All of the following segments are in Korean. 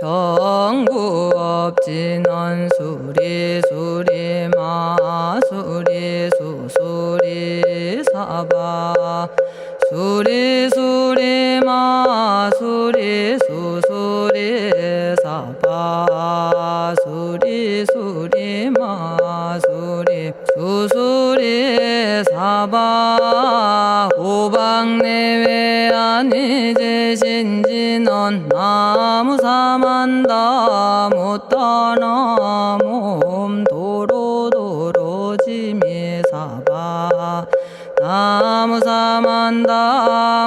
정구업진원 수리수리 마수리 수수리 사바 수리수리 마수리 수수리 사바 수리수리 마수리 수수리 사바 오방내외 아니제신진원 나무사만다 못다나 몸도로도로지미사바 나무사만다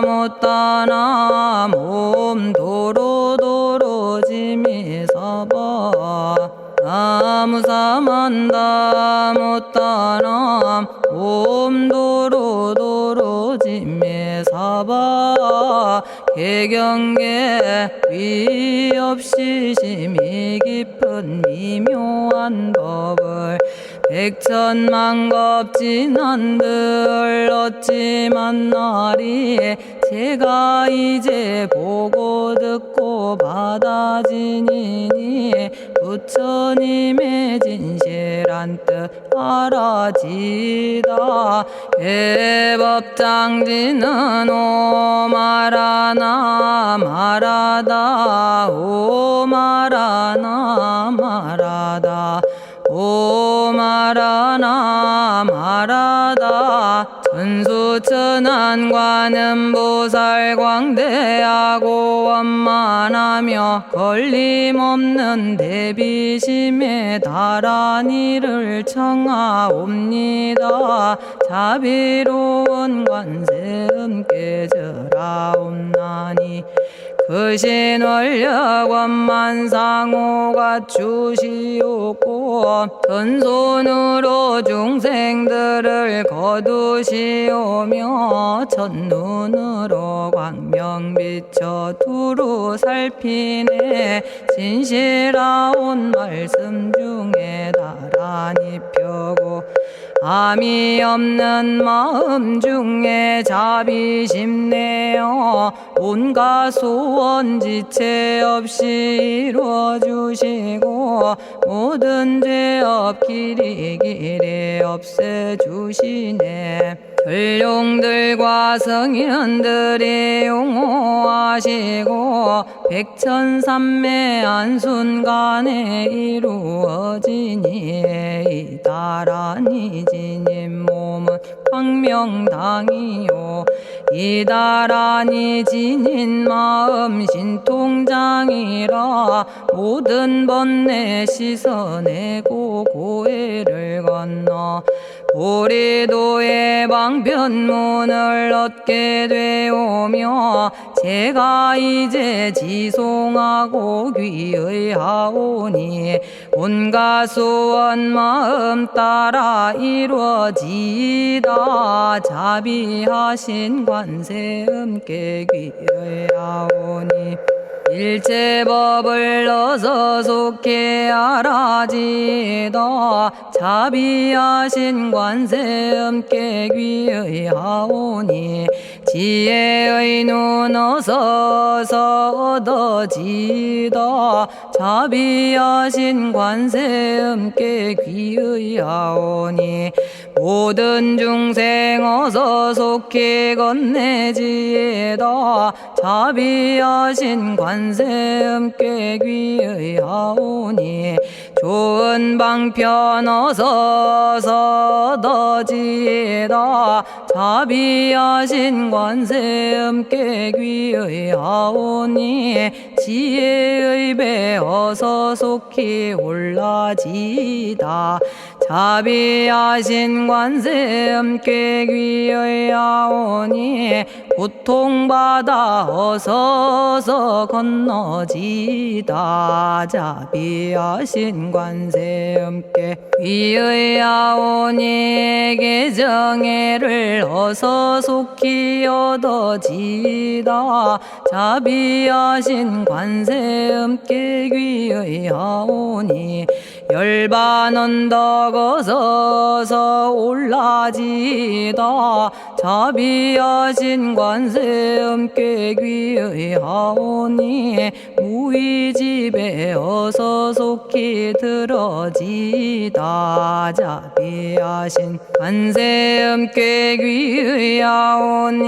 못다나 몸도로도로지미사바 나무사만다 못다나 몸도로도로지미사바 개경계 위없이 심히 깊은 미묘한 법을 백천만겁진한들 어찌 만나리 제가 이제 보고 듣고 받아지니니 부처님의 진실한 뜻 알아지다 해법장지는 오마라나 마라다 오마라나 마라다 오마라나 마라다 천수천안관음 보살 광대하고 원만하며 걸림없는 대비심에 달한 이를 청하옵니다. 자비로운 관세음께 절하옵나니 그신 원력 원만상호가 주시옵고 전손으로 중생들을 거두시오며 첫눈으로 광명 비쳐 두루 살피네 진실하온 말씀 중에 나란히 펴고 암이 없는 마음 중에 자비심 내어 온갖 소원 지체 없이 이루어주시고 모든 죄업 길이 없애주시네. 전룡들과 성인들이 용호하시고 백천삼매 한순간에 이루어지니 이다라니 지님 몸은 광명당이요 이다라니 지닌 마음 신통장이라 모든 번뇌 씻어내고 고해를 건너 보리도의 방편문을 얻게 되오며 제가 이제 지송하고 귀의하오니 온갖 소원 마음 따라 이루어지다 자비하신 관세음께 귀의하오니 일체법을 어서 속히 알아지다 자비하신 관세음께 귀의하오니 지혜의 눈 어서 얻어지다 자비하신 관세음께 귀의하오니 모든 중생 어서 속히 건네지다 자비하신 관세음께 귀의하오니 좋은 방편 어서 얻어지다 자비하신 관세음께 귀의하오니 지혜의 배 어서 속히 올라지다 자비하신 관세음께 귀의하오니 고통받아 어서 건너지다 자비하신 관세음께 귀의하오니 개정애를 어서 속히 얻어지다 자비하신 관세음께 귀의하오니 열반 언덕 어서 올라지다 자비하신 관세음께 귀의하오니 무의집에 어서 속히 들어지다. 자비하신 관세음께 귀의하오니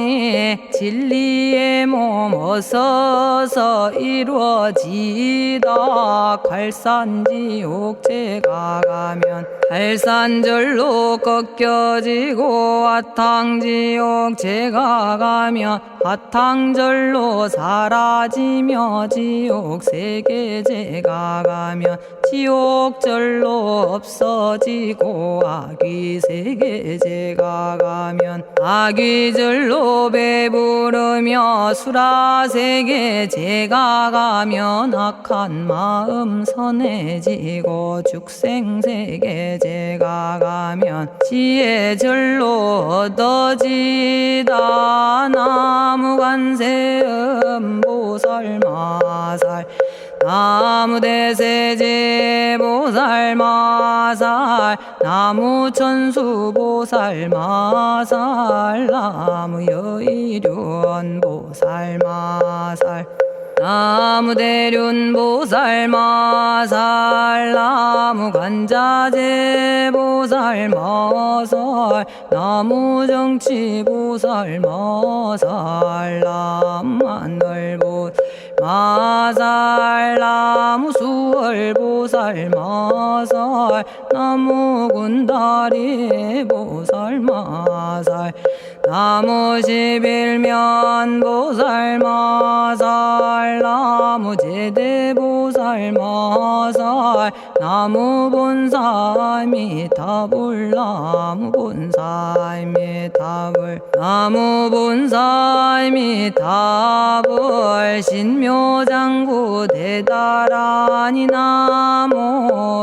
진리의 몸 어서서 이루어지다. 갈산지옥 제가 가면 갈산절로 꺾여지고 화탕지옥 제가 가면 화탕절로 사라지며 지옥 세계 제가 가면 지옥절로 없어지고 아귀 세계 제가 가면 아귀절로 배부르며 수라 세계 제가 가면 악한 마음 선해지고 죽생 세계 제가 가면 지혜절로 얻어지다. 나무관세음 보살마살 나무대세제 보살마살 나무천수 보살마살 나무여의륜 보살마살 나무대륜 보살마살 나무간자재 보살마살 나무정치 보살마살 나무하늘 보살마살 나무수월 보살마살 나무군다리 보살마살 나무십일면 보살마살 나무제대 보살마살 나무본사미타불 나무본사미타불 나무본사미타불 신묘장구 대다라니 나모라다나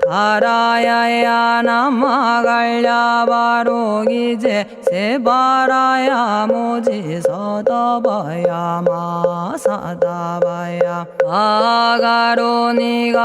다라야야 남아갈랴 바로기제 세바라야 모지서다바야 마사다바야 아가로니가야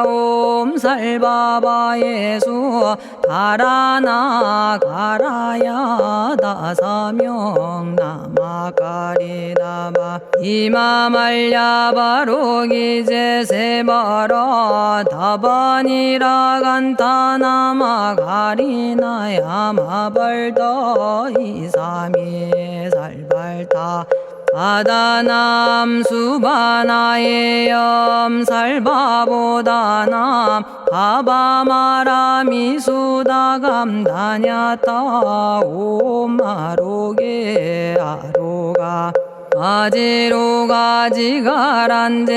옴살바바 예수 다라나 가라야 다사명 나마가리다바 이마말랴 바로기제 세바라 다바니라 간타나마 가리나야 마발더 이사미 살발타 바다남 수바나의 염살바보다남 바바마라미 수다감다냐타 오마로게 아로가 아지로가 지가란제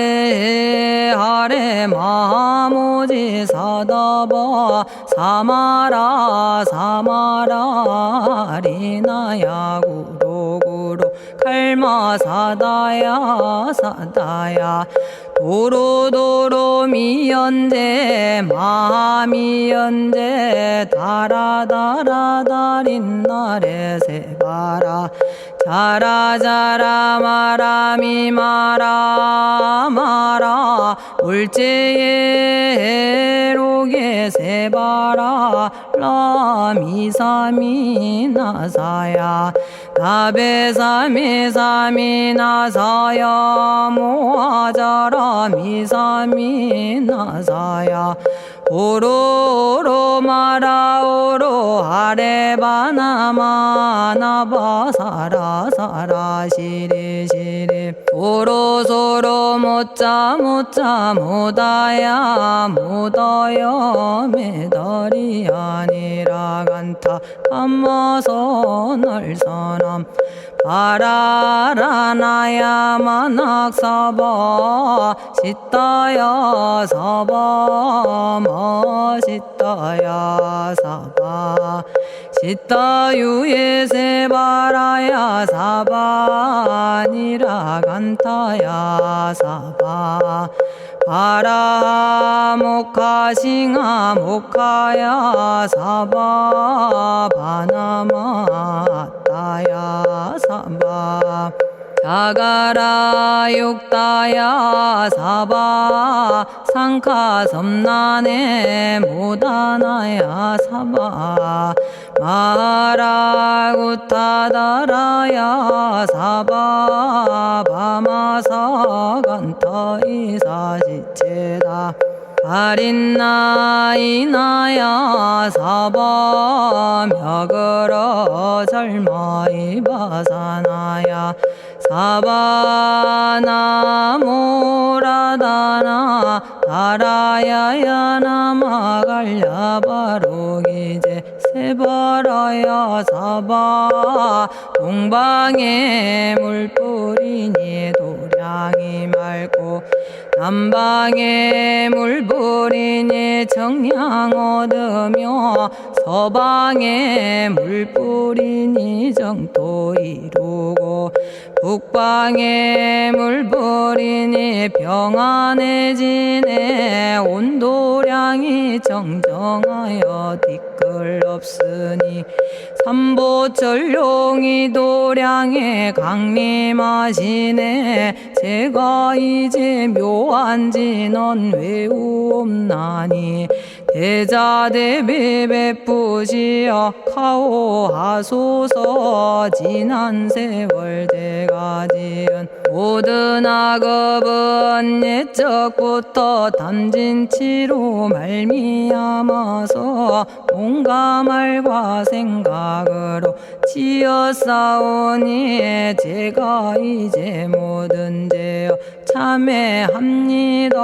하레 마모지 사다바 사마라 사마라 리나야 구로구로 칼마 사다야 사다야 도로도로 미연제 마미연제 다라다라다린나레 세바라 자라자라 마라미 마라 마라 울제에 로게 세바라 라미사미 나사야 나베사미사미 나사야 모아자라 미사미 나사야 오로로 마라오로 아레바나마 나바사라 사라 시리 시리 오로소로 모짜 모짜 모다야 모다야 메달이 아니라 간타 감마서 날선함 바라라나야 만학사바 시타야 사바 마시타야 사바 시타유예 세바라야 사바니라 간타야 사바 바라 모카싱아 모카야 사바 바나마 따야 사바 자가라 육다야 사바 상카 섬난에 모다나야 사바 마라구타다라야 사바 바마사간타 이사시체다 아린나이나야 사바 며그러 절마이바사나야 사바나모라다나 다라야야 나마갈야바로기제 세바라야 사바 동방에 물뿌리니 도량이 맑고 남방에 물뿌리니 정량 얻으며 서방에 물뿌리니 정토 이루고 북방에 물뿌리니 평안해지네 온도량이 정정하여 뒤끌 없으니 삼보철룡이 도량에 강림하시네 제가 이제 묘한 진언 외우옵나니 대자대비 베푸시어 카오하소서 지난 세월 제가 지은 모든 악업은 옛적부터 담진치로 말미암아서 온갖 말과 생각으로 지었사오니 제가 이제 모든 죄업 참회합니다.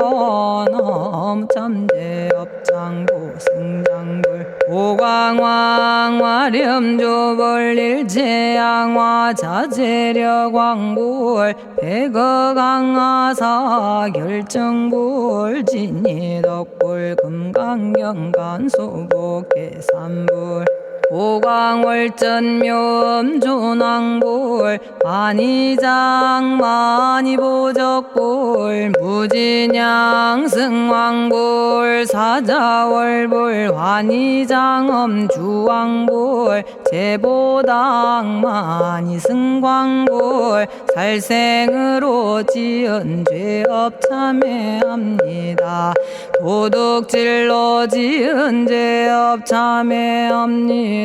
넘참죄업장고 승장불 오광왕 화렴조벌 일제양화 자재력왕불 백어강하사 결정불 진이덕불 금강경간소복계산불 오광월전묘음존왕불 반의장 만이보적불 무진양승왕불 사자월불 환의장엄 주왕불 제보당 만이승광불 살생으로 지은 죄업 참회합니다. 도둑질로 지은 죄업 참회합니다.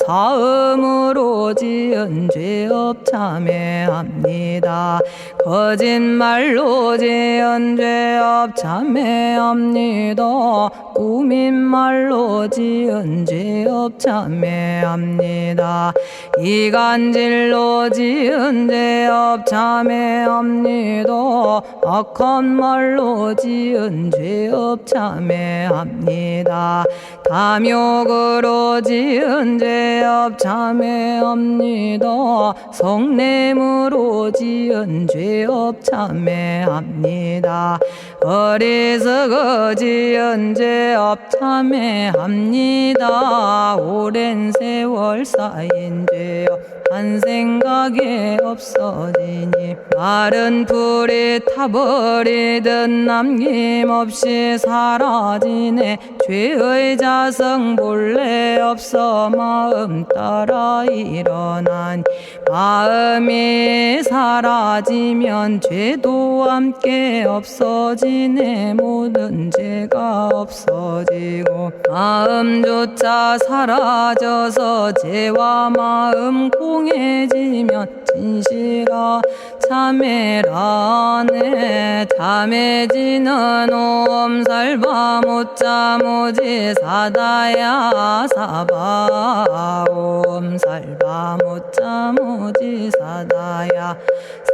사음으로 지은 죄업 참회합니다. 거짓말로 지은 죄업 참회합니다. 꾸민말로 지은 죄업 참회합니다. 이간질로 지은 죄업 참회합니다. 악한 말로 지은 죄업 참회합니다. 탐욕으로 지은 죄업 참회합니다. 성냄으로 지은 죄업 참회합니다. 어리석어 지은 죄업 참회합니다. 오랜 세월 쌓인 죄업 한 생각에 없어지니 마른 풀이 타버리듯 남김없이 사라지네. 죄의 자성 본래 없어 마음 따라 일어나니 마음이 사라지면 죄도 함께 없어지네. 모든 죄가 없어지고 마음조차 사라져서 죄와 마음 공해지면 진실아 참회라네. 참해지는 옴살바 못자 모지 사다야 사바 옴살바 못자 모지 사다야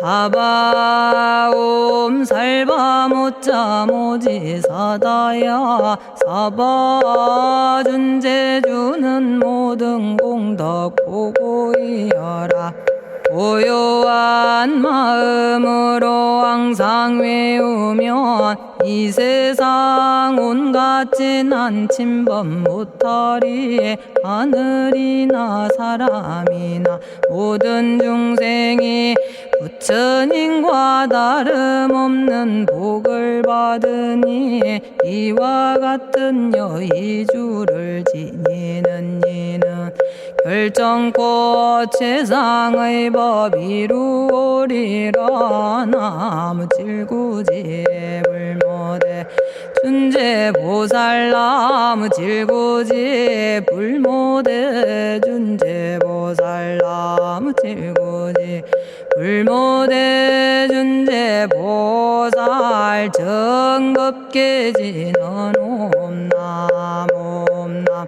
사바 옴살바 못자 모지 사다야 사바 준제주는 모든 공덕 보고이여라. 고요한 마음으로 항상 외우면 이 세상 온갖 진한 침범 못하리. 하늘이나 사람이나 모든 중생이 부처님과 다름없는 복을 받으니 이와 같은 여의주를 지니는 이는 결정코 최상의 법 이루리라. 나무 질구지 불모대 준재보살. 나무 질구지 불모대 준재보살. 나무 질구지 불모대 준재보살. 정겁계지는 옴남 옴남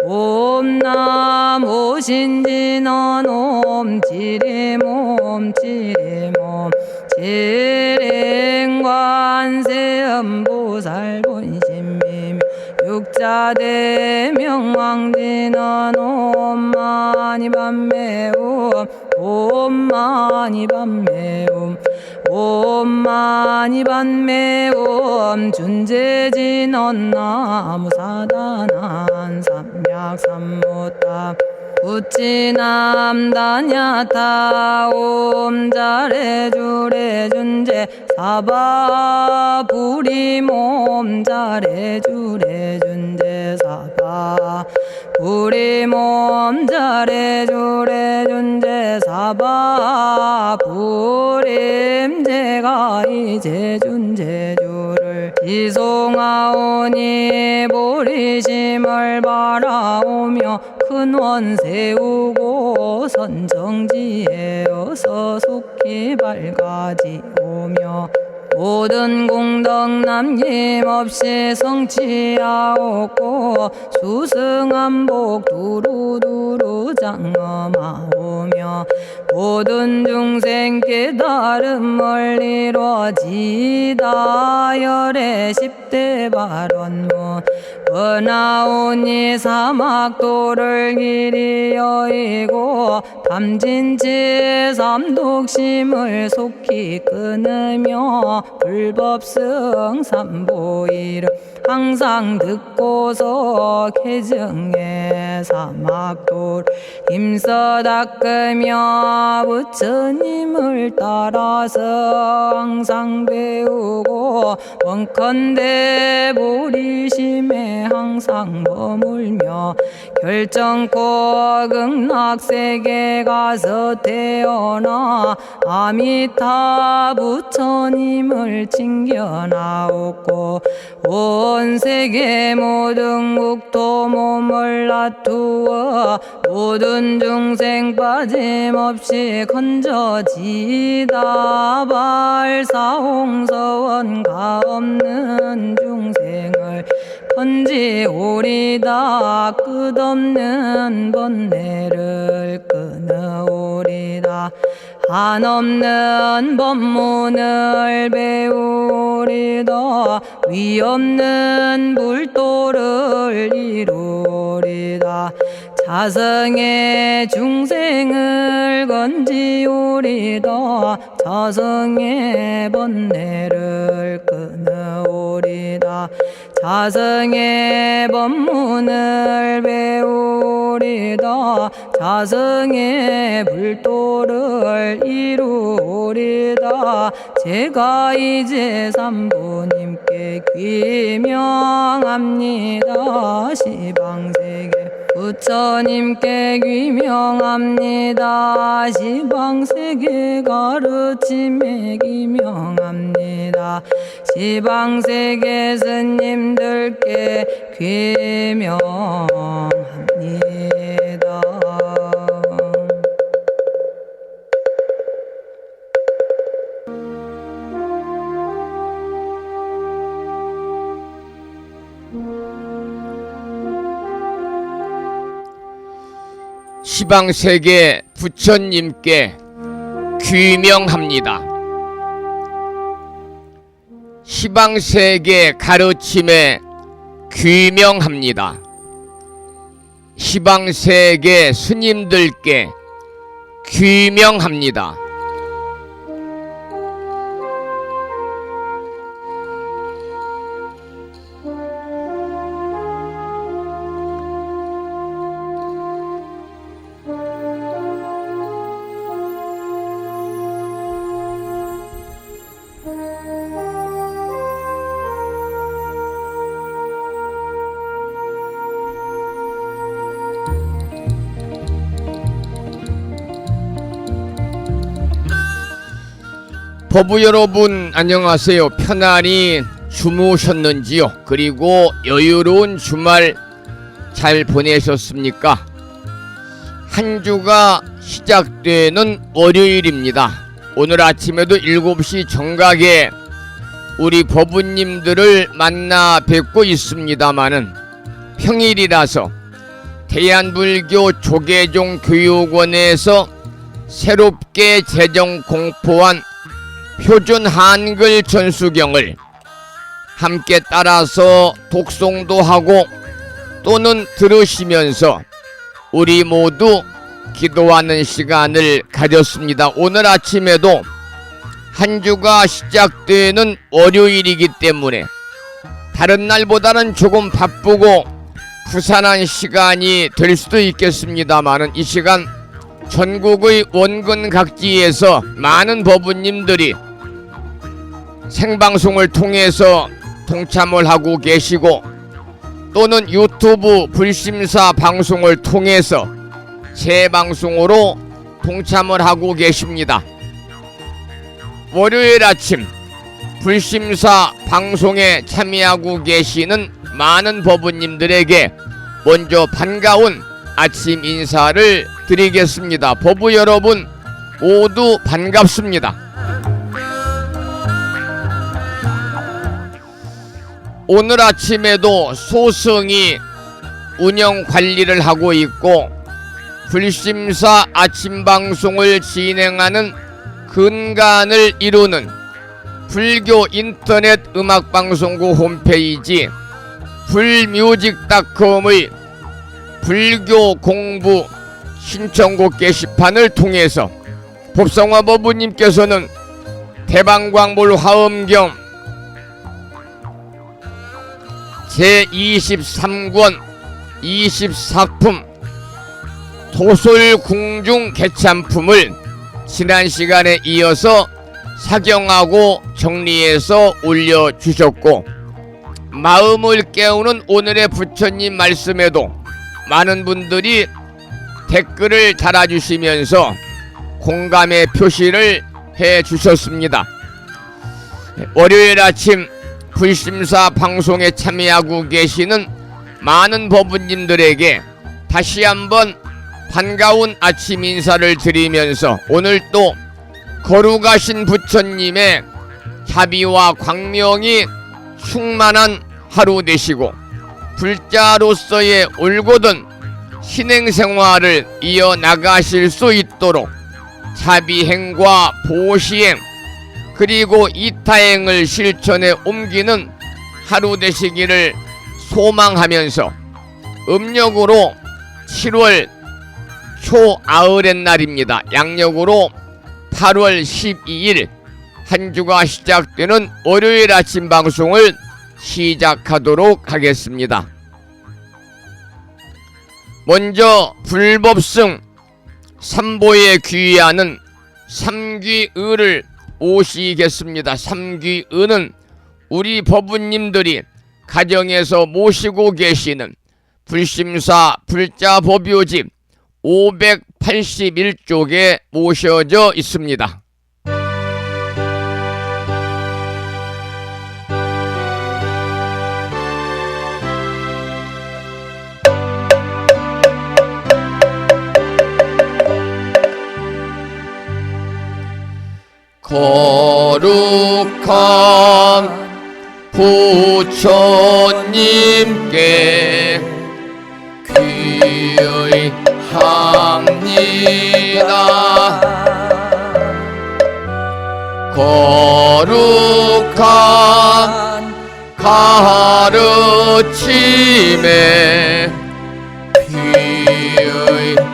옴남 오신지는 옴 지림옴 지림옴 지림관세음보살 본심미묘 육자대명왕지는 옴마니밤매옴 옴마니밤매옴 옴마니밤매옴 준재진언 나무사다난 삼약삼무타 우치남다냐타 옴자레주레 준재 사바 부리몸 자레주레 준재 사바 부리몸 자레주레 준재 사바 부림. 제가 이제 준재주를 지송하오니 보리심을 바라오며 큰원 세우고 선정지에 어서 속히 밝아지오며 모든 공덕 남김없이 성취하옵고 수승한복 두루두루 장엄하오며 모든 중생 깨달음을 이루어지다. 열의 10대 발언문 번하오니 사막도를 길이 여의고 탐진치 삼독심을 속히 끊으며 불법승 삼보이를 항상 듣고서 개정해 사막도를 힘써 닦으며 부처님을 따라서 항상 배우고 원컨대 보리심에 항상 머물며 결정코 극락세계 가서 태어나 아미타 부처님을 칭견하옵고 온 세계 모든 국토 몸을 놔두어 모든 중생 빠짐없이 건져지다. 발사홍서원 가없는 중생을 건지오리다. 끝없는 번뇌를 끊어오리다. 한없는 법문을 배우리다. 위없는 불도를 이루리다. 자성의 중생을 건지오리다. 자성의 번뇌를 끊어오리다. 자성의 법문을 배우리다. 자성의 불도를 이루리다. 제가 이제 삼부님께 귀명합니다. 시방세계 부처님께 귀명합니다. 시방세계 가르침에 귀명합니다. 시방세계 스님들께 귀명합니다. 시방세계 부처님께 귀명합니다. 시방세계 가르침에 귀명합니다. 시방세계 스님들께 귀명합니다. 법부 여러분 안녕하세요. 편안히 주무셨는지요? 그리고 여유로운 주말 잘 보내셨습니까? 한 주가 시작되는 월요일입니다. 오늘 아침에도 7시 정각에 우리 법부님들을 만나 뵙고 있습니다마는 평일이라서 대한불교 조계종 교육원에서 새롭게 제정 공포한 표준 한글 전수경을 함께 따라서 독송도 하고 또는 들으시면서 우리 모두 기도하는 시간을 가졌습니다. 오늘 아침에도 한 주가 시작되는 월요일이기 때문에 다른 날보다는 조금 바쁘고 부산한 시간이 될 수도 있겠습니다만은 이 시간 전국의 원근 각지에서 많은 법부님들이 생방송을 통해서 동참을 하고 계시고 또는 유튜브 불심사 방송을 통해서 재방송으로 동참을 하고 계십니다. 월요일 아침 불심사 방송에 참여하고 계시는 많은 법부님들에게 먼저 반가운 아침 인사를 드리겠습니다. 법부 여러분 모두 반갑습니다. 오늘 아침에도 소승이 운영 관리를 하고 있고 불심사 아침 방송을 진행하는 근간을 이루는 불교 인터넷 음악방송국 홈페이지 불뮤직닷컴의 불교 공부 신청곡 게시판을 통해서 법성화 법부님께서는 대방광불 화엄경 제23권 24품 도솔궁중 개참품을 지난 시간에 이어서 사경하고 정리해서 올려주셨고 마음을 깨우는 오늘의 부처님 말씀에도 많은 분들이 댓글을 달아주시면서 공감의 표시를 해주셨습니다. 월요일 아침 불심사 방송에 참여하고 계시는 많은 법부님들에게 다시 한번 반가운 아침 인사를 드리면서 오늘 또 거룩하신 부처님의 자비와 광명이 충만한 하루 되시고 불자로서의 올곧은 신행생활을 이어나가실 수 있도록 자비행과 보시행 그리고 이타행을 실천에 옮기는 하루 되시기를 소망하면서 음력으로 7월 초아흘의 날입니다. 양력으로 8월 12일 한 주가 시작되는 월요일 아침 방송을 시작하도록 하겠습니다. 먼저 불법승 삼보에 귀의하는 삼귀의를 모시겠습니다. 삼귀의는 우리 법부님들이 가정에서 모시고 계시는 불심사 불자법요집 581쪽에 모셔져 있습니다. 거룩한 부처님께 귀의합니다. 거룩한 가르침에 귀의합니다.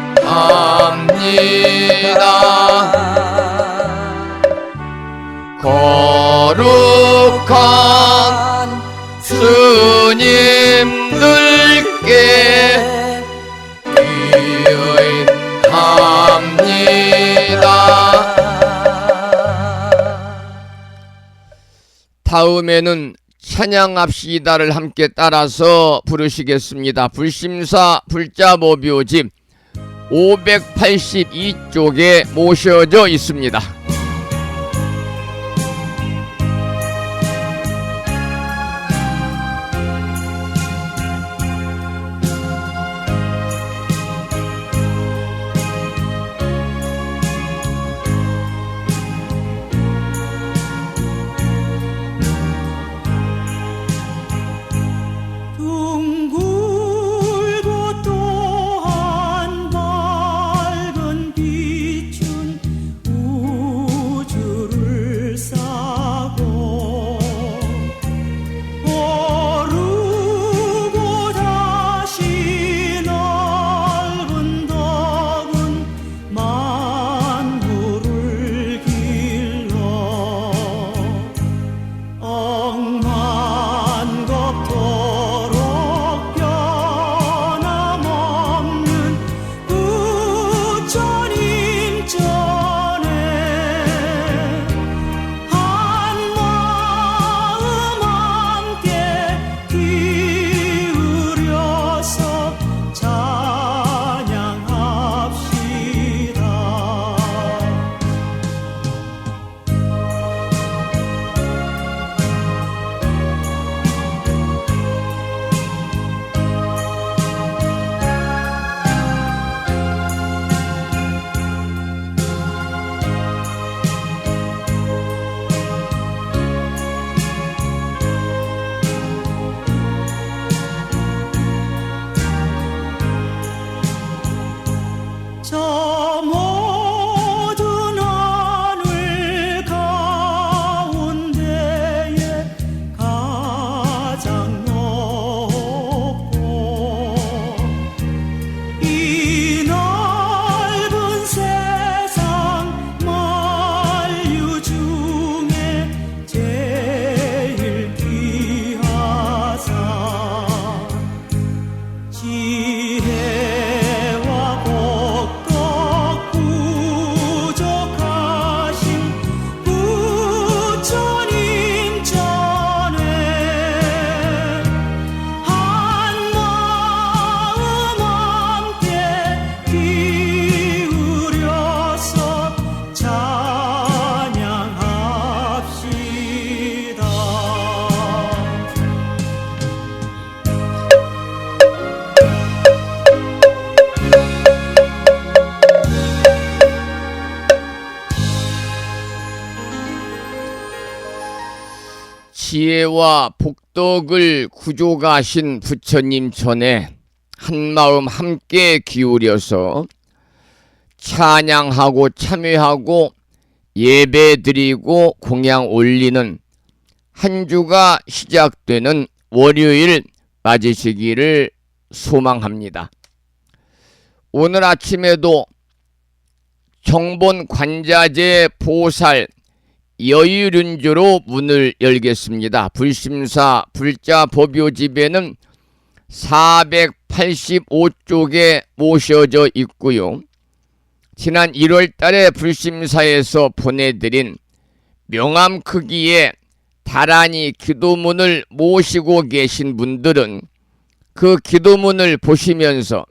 거룩한 스님들께 귀의합니다. 다음에는 찬양합시다를 함께 따라서 부르시겠습니다. 불심사 불자법요집 582쪽에 모셔져 있습니다. 지혜와 복덕을 구조가신 부처님 전에 한마음 함께 기울여서 찬양하고 참회하고 예배드리고 공양 올리는 한 주가 시작되는 월요일 맞으시기를 소망합니다. 오늘 아침에도 정본 관자재 보살 여의륜주로 문을 열겠습니다. 불심사 불자 법요집에는 485쪽에 모셔져 있고요. 지난 1월 달에 불심사에서 보내드린 명암 크기의 다란이 기도문을 모시고 계신 분들은 그 기도문을 보시면서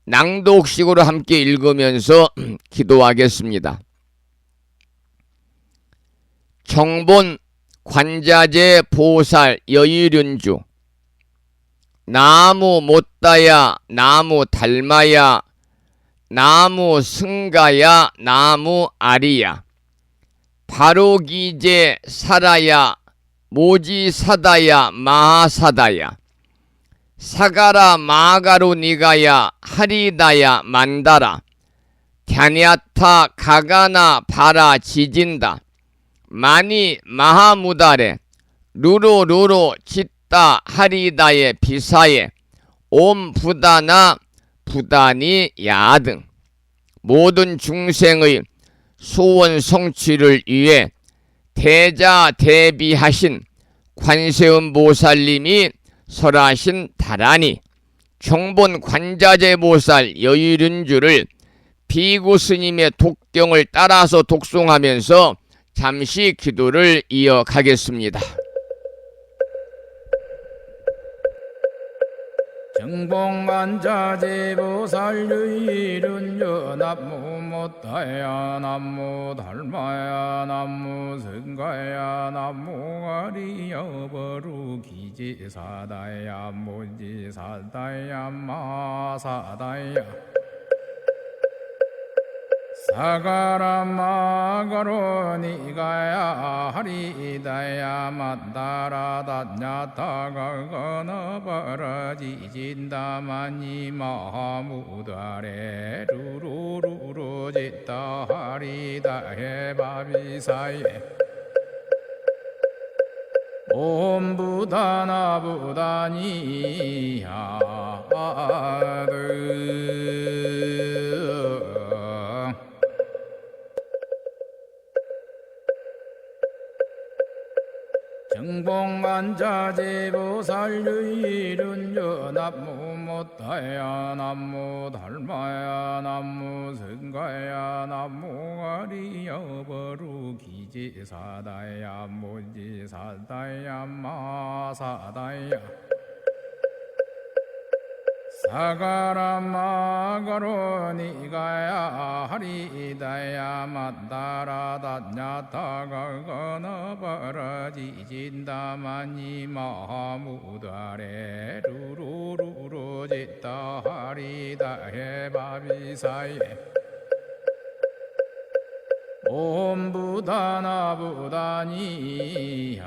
낭독식으로 함께 읽으면서 기도하겠습니다. 정본 관자재 보살 여의륜주. 나무 못다야 나무 닮아야 나무 승가야 나무 아리야 바로기제 살아야 모지사다야 마하사다야 사가라 마가로 니가야 하리다야 만다라 갸냐타 가가나 바라 지진다 마니 마하무다레 루로루로 짓다 하리다의 비사에 옴 부다나 부다니 야등 모든 중생의 소원 성취를 위해 대자대비하신 관세음 보살님이 설하신 다라니 정본 관자재 보살 여의륜주를 비구 스님의 독경을 따라서 독송하면서 잠시 기도를 이어가겠습니다. 정봉관자재보살 여의륜주 남무 못다야 남무 달마야 남무 승가야 남무 아리여 버루기지사다야 모지사다야 마사다야 사가라 마가로 니가야 하리다야 만다라 다냐타가 거너버러지진다 마니 마하무다레 루루루루 짓다 하리다 해바비사예 옴 부다나 부다니야 정봉관자재보살 여의륜주 남무 못다야 남무 달마야 남무 승가야 남무 아리여 버루기지사다야 모지사다야 마사다야 사가라 마가로 니가야 하리다야 만다라 다냐타가 거너버러지진다 마니 마하무다레 루루루루 짓다 하리다 해바비사예 옴 부다나 부다니야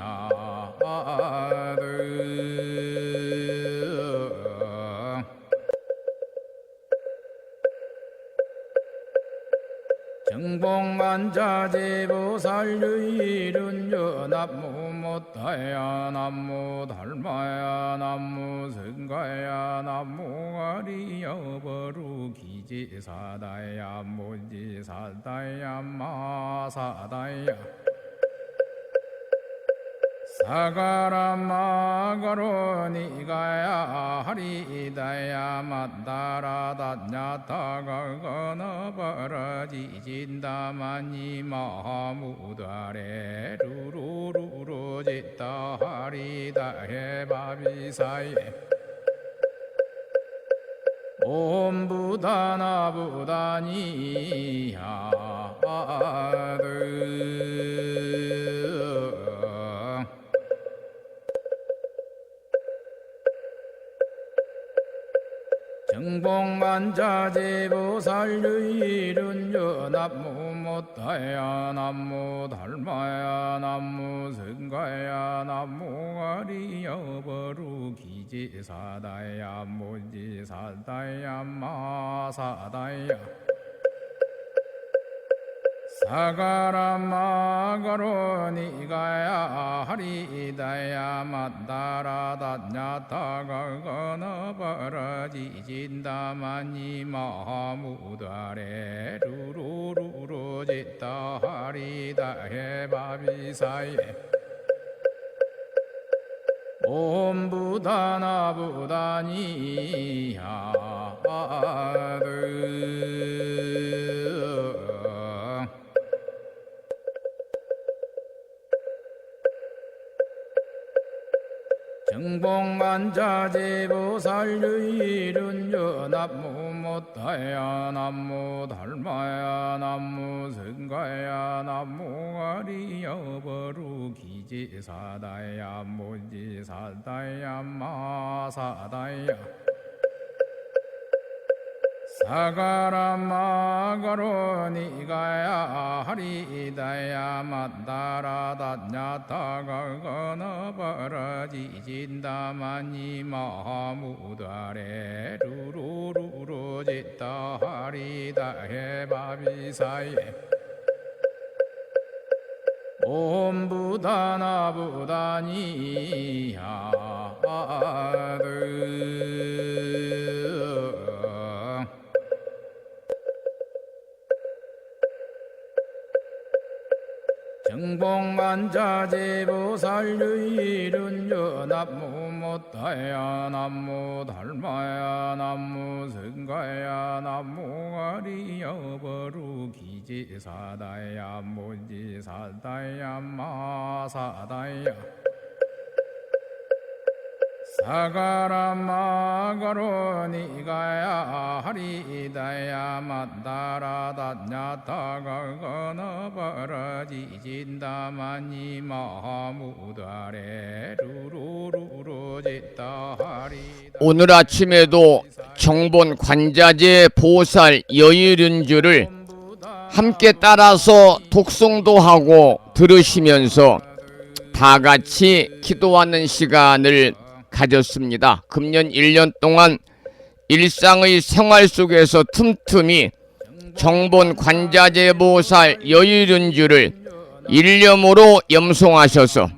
정봉관자재보살 여의륜주 남무 못다야 남무 달마야 남무 승가야 남무 아리여 버루기지사다야 모지사다야 마사다야 사가라 마가로 니가야 하리다야 만다라 다냐타가 거너버러지진다 마니 마하무다레 루루루루 짓다 하리다 해바비사예 옴 부다나 부다니야 정복만자제보살유일은저 남무 못하야 남무 달마야 남무 성가야 남무 아리여버루 기지사다야 무지사다야 마사다야 사가라마가로 니가야 하리다야 만다라다냐타가가나바라지진다마니 마무다레 루루루루지타 하리다해바비사예 옴부다나부다니야드 정복만자제보살유일은저 남무 못하야 남무 달마야 남무 성가야 남무 아리여버루 기지사다야 무지사다야 마사다야 사가라마가로 니가야 하리다야 만다라다냐타가가나바라지진다마니 마무다레 루루루루지타 하리다해바비사예 옴부다나부다니야드 정복만자제보살유일은저 남무 못하야 남무 달마야 남무 성가야 남무 아리여버루 기지사다야 무지사다야 마사다야 사가라마가로 니가야 하리다야 만다라다냐타가가나바라지진다마니 마무다레 루루루루지타 하리다 오늘 아침에도 정본 관자재 보살 여의륜주를 함께 따라서 독송도 하고 들으시면서 다 같이 기도하는 시간을 가졌습니다. 금년 1년 동안 일상의 생활 속에서 틈틈이 정본 관자재 보살 여의륜주를 일념으로 염송하셔서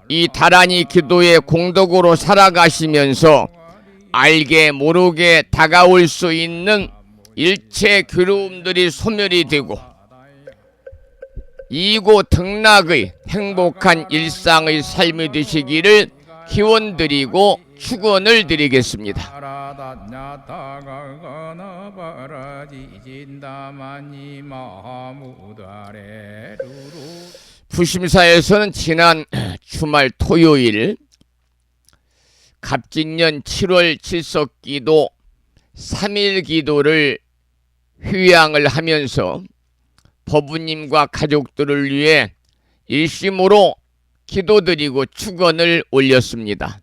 이 다란이 기도의 공덕으로 살아가시면서 알게 모르게 다가올 수 있는 일체 괴로움들이 소멸이 되고 이고 등락의 행복한 일상의 삶이 되시기를 기원드리고 축원을 드리겠습니다. 부심사에서는 지난 주말 토요일 갑진년 7월 칠석기도 3일 기도를 휴양을 하면서 법부님과 가족들을 위해 일심으로 기도드리고 축원을 올렸습니다.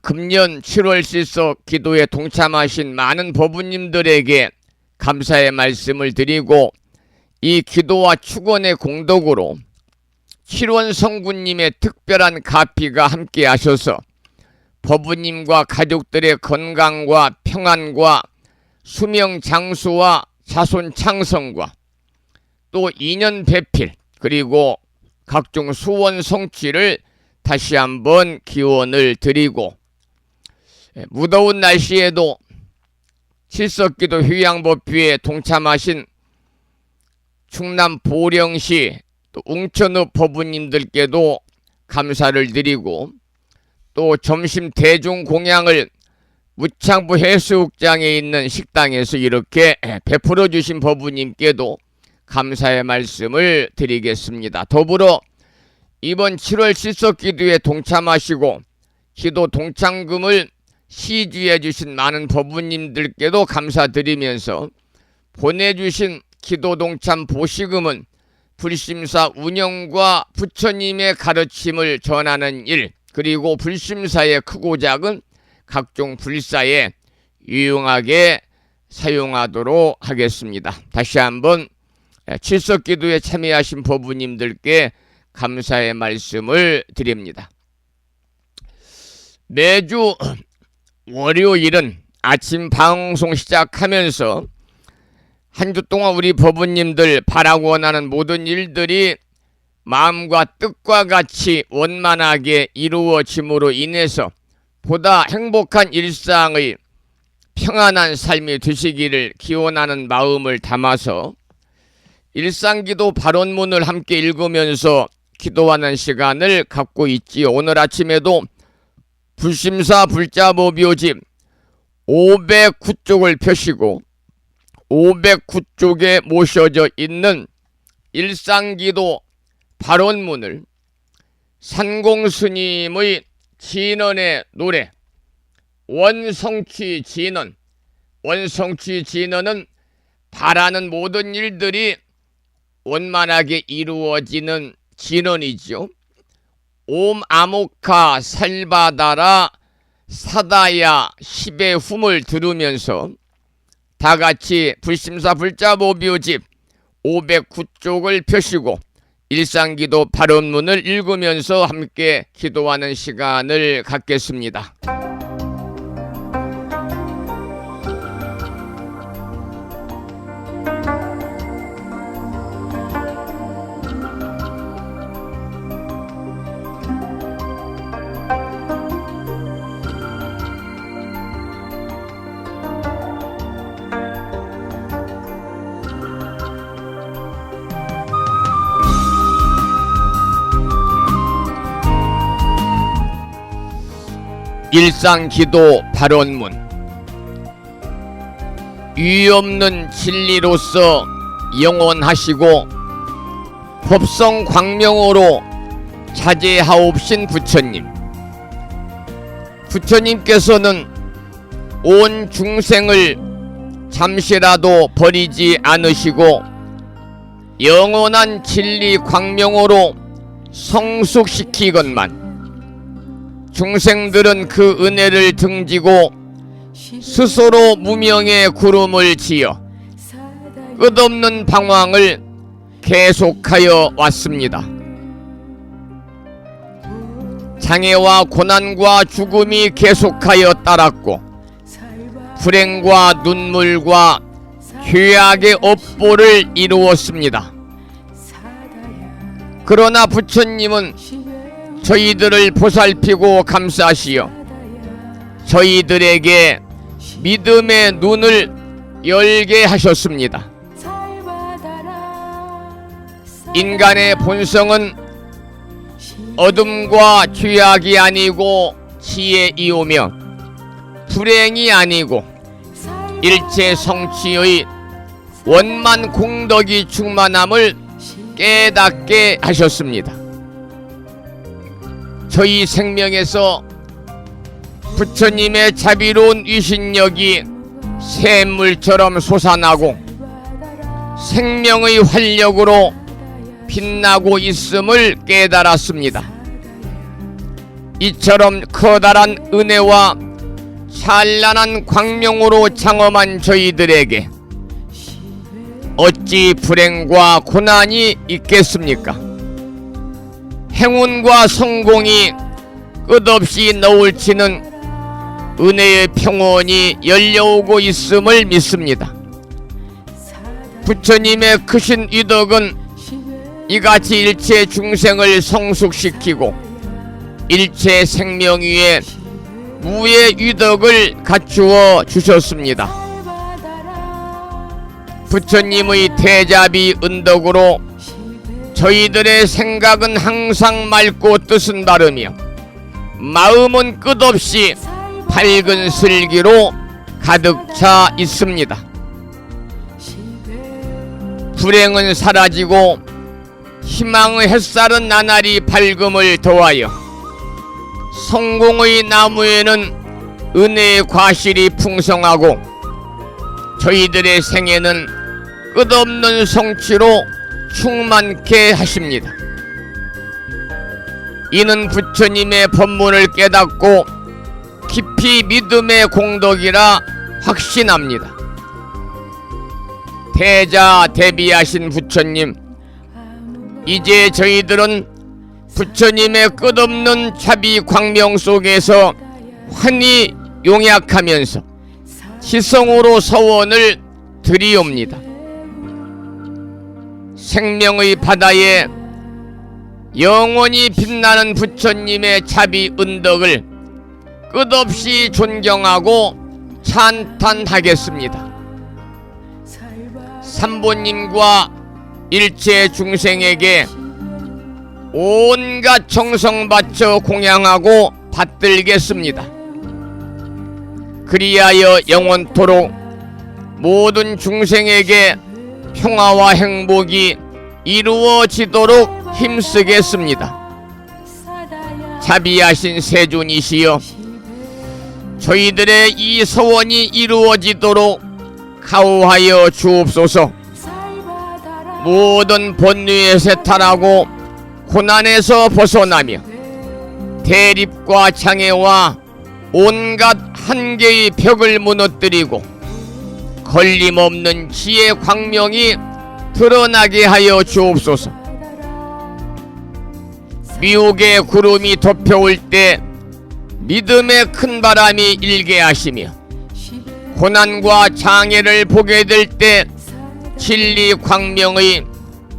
금년 7월 실석 기도에 동참하신 많은 법부님들에게 감사의 말씀을 드리고 이 기도와 축원의 공덕으로 칠원 성구님의 특별한 가피가 함께 하셔서 법부님과 가족들의 건강과 평안과 수명 장수와 자손 창성과 또 인연 배필 그리고 각종 소원 성취를 다시 한번 기원을 드리고 무더운 날씨에도 칠석기도 휴양법회에 동참하신 충남 보령시 또 웅천읍 법부님들께도 감사를 드리고 또 점심 대중공양을 무창부 해수욕장에 있는 식당에서 이렇게 베풀어 주신 법부님께도 감사의 말씀을 드리겠습니다. 더불어 이번 7월 칠석기도에 동참하시고 기도 동참금을 시주해 주신 많은 법부님들께도 감사드리면서 보내주신 기도 동참 보시금은 불심사 운영과 부처님의 가르침을 전하는 일 그리고 불심사의 크고 작은 각종 불사에 유용하게 사용하도록 하겠습니다. 다시 한번 칠석기도에 참여하신 법부님들께 감사의 말씀을 드립니다. 매주 월요일은 아침 방송 시작하면서 한 주 동안 우리 법부님들 바라고 원하는 모든 일들이 마음과 뜻과 같이 원만하게 이루어짐으로 인해서 보다 행복한 일상의 평안한 삶이 되시기를 기원하는 마음을 담아서 일상기도 발언문을 함께 읽으면서 기도하는 시간을 갖고 있지요. 오늘 아침에도 불심사 불자보묘집 509쪽을 펴시고 509쪽에 모셔져 있는 일상기도 발언문을 산공스님의 진언의 노래 원성취 진언, 원성취 진언은 바라는 모든 일들이 원만하게 이루어지는 진언이죠. 옴 아모카 살바다라 사다야 10의 훔을 들으면서 다같이 불심사 불자보묘집 509쪽을 펴시고 일상기도 발언문을 읽으면서 함께 기도하는 시간을 갖겠습니다. 일상기도 발언문. 유없는 진리로서 영원하시고 법성 광명으로 자제하옵신 부처님. 부처님께서는 온 중생을 잠시라도 버리지 않으시고 영원한 진리 광명으로 성숙시키건만 중생들은 그 은혜를 등지고 스스로 무명의 구름을 지어 끝없는 방황을 계속하여 왔습니다. 장애와 고난과 죽음이 계속하여 따랐고 불행과 눈물과 죄악의 업보를 이루었습니다. 그러나 부처님은 저희들을 보살피고 감싸시어 저희들에게 믿음의 눈을 열게 하셨습니다. 인간의 본성은 어둠과 죄악이 아니고 지혜이오며 불행이 아니고 일체 성취의 원만 공덕이 충만함을 깨닫게 하셨습니다. 저희 생명에서 부처님의 자비로운 위신력이 샘물처럼 솟아나고 생명의 활력으로 빛나고 있음을 깨달았습니다. 이처럼 커다란 은혜와 찬란한 광명으로 장엄한 저희들에게 어찌 불행과 고난이 있겠습니까? 행운과 성공이 끝없이 너울치는 은혜의 평원이 열려오고 있음을 믿습니다. 부처님의 크신 위덕은 이같이 일체 중생을 성숙시키고 일체 생명 위에 무의 위덕을 갖추어 주셨습니다. 부처님의 대자비 은덕으로 저희들의 생각은 항상 맑고 뜻은 바르며 마음은 끝없이 밝은 슬기로 가득 차 있습니다. 불행은 사라지고 희망의 햇살은 나날이 밝음을 더하여 성공의 나무에는 은혜의 과실이 풍성하고 저희들의 생애는 끝없는 성취로 충만케 하십니다. 이는 부처님의 법문을 깨닫고 깊이 믿음의 공덕이라 확신합니다. 태자 대비하신 부처님, 이제 저희들은 부처님의 끝없는 자비 광명 속에서 환히 용약하면서 지성으로 서원을 드리옵니다. 생명의 바다에 영원히 빛나는 부처님의 자비 은덕을 끝없이 존경하고 찬탄하겠습니다. 삼보님과 일체 중생에게 온갖 정성 바쳐 공양하고 받들겠습니다. 그리하여 영원토록 모든 중생에게 평화와 행복이 이루어지도록 힘쓰겠습니다. 자비하신 세존이시여, 저희들의 이 소원이 이루어지도록 가호하여 주옵소서. 모든 번뇌에 세탈하고 고난에서 벗어나며 대립과 장애와 온갖 한계의 벽을 무너뜨리고 걸림없는 지혜 광명이 드러나게 하여 주옵소서. 미혹의 구름이 덮여올 때 믿음의 큰 바람이 일게 하시며 고난과 장애를 보게 될 때 진리 광명의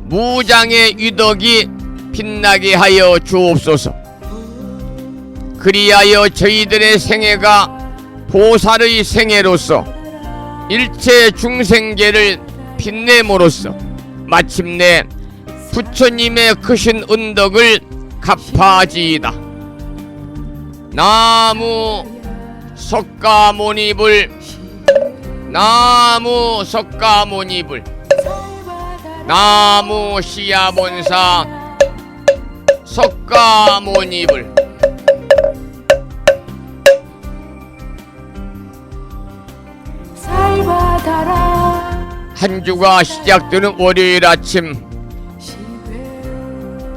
무장의 유덕이 빛나게 하여 주옵소서. 그리하여 저희들의 생애가 보살의 생애로서 일체 중생계를 빛냄으로써 마침내 부처님의 크신 은덕을 갚아지이다. 나무 석가모니불, 나무 석가모니불, 나무 시야본사 석가모니불. 한 주가 시작되는 월요일 아침,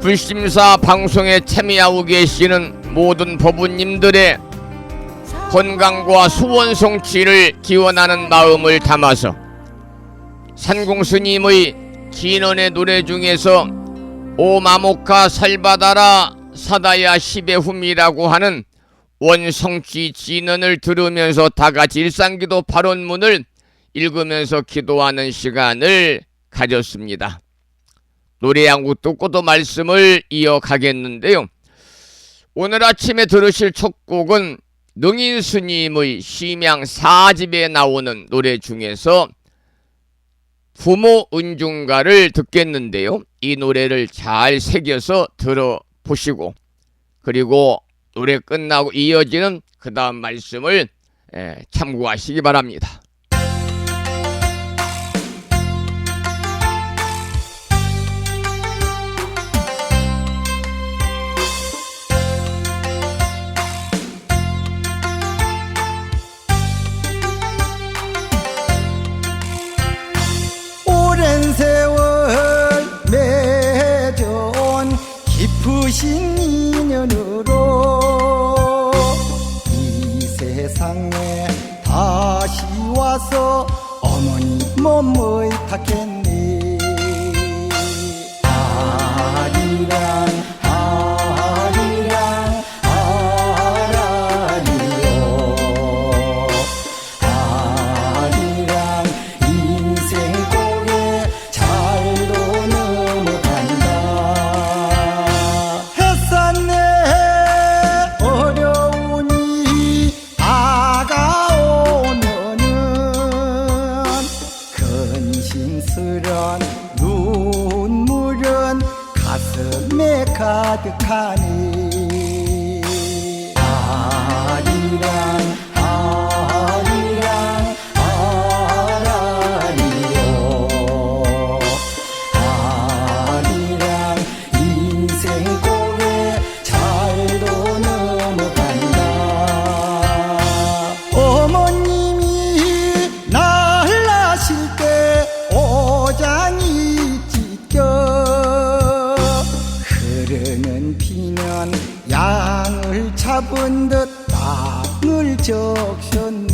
불심사 방송에 참여하고 계시는 모든 법우님들의 건강과 소원 성취를 기원하는 마음을 담아서 산공스님의 진언의 노래 중에서 오마모카 살바다라 사다야 시베훔이라고 하는 원성취 진언을 들으면서 다같이 일상기도 발언문을 읽으면서 기도하는 시간을 가졌습니다. 노래 한 곡 듣고 또 말씀을 이어가겠는데요. 오늘 아침에 들으실 첫 곡은 능인스님의 심양 4집에 나오는 노래 중에서 부모 은중가를 듣겠는데요. 이 노래를 잘 새겨서 들어보시고, 그리고 노래 끝나고 이어지는 그 다음 말씀을 참고하시기 바랍니다. 오랜 세월 맺어온 깊으신 인연으로 이 세상에 다시 와서 어머니 몸을 탁했네. 아리랑 아리랑 아라리요, 아리랑 인생 고개 잘도 넘어간다. 햇산내 어려우니 다가오면은 근심스런 눈물은 가슴에 가득하니. 아리랑 아리랑 아라리요, 아리랑 인생 고개 잘도 넘어간다. 어머님이 날 낳으실 때 오장이 찢겨 흐르는 피는 양을 잡은 듯 땅을 적셨네.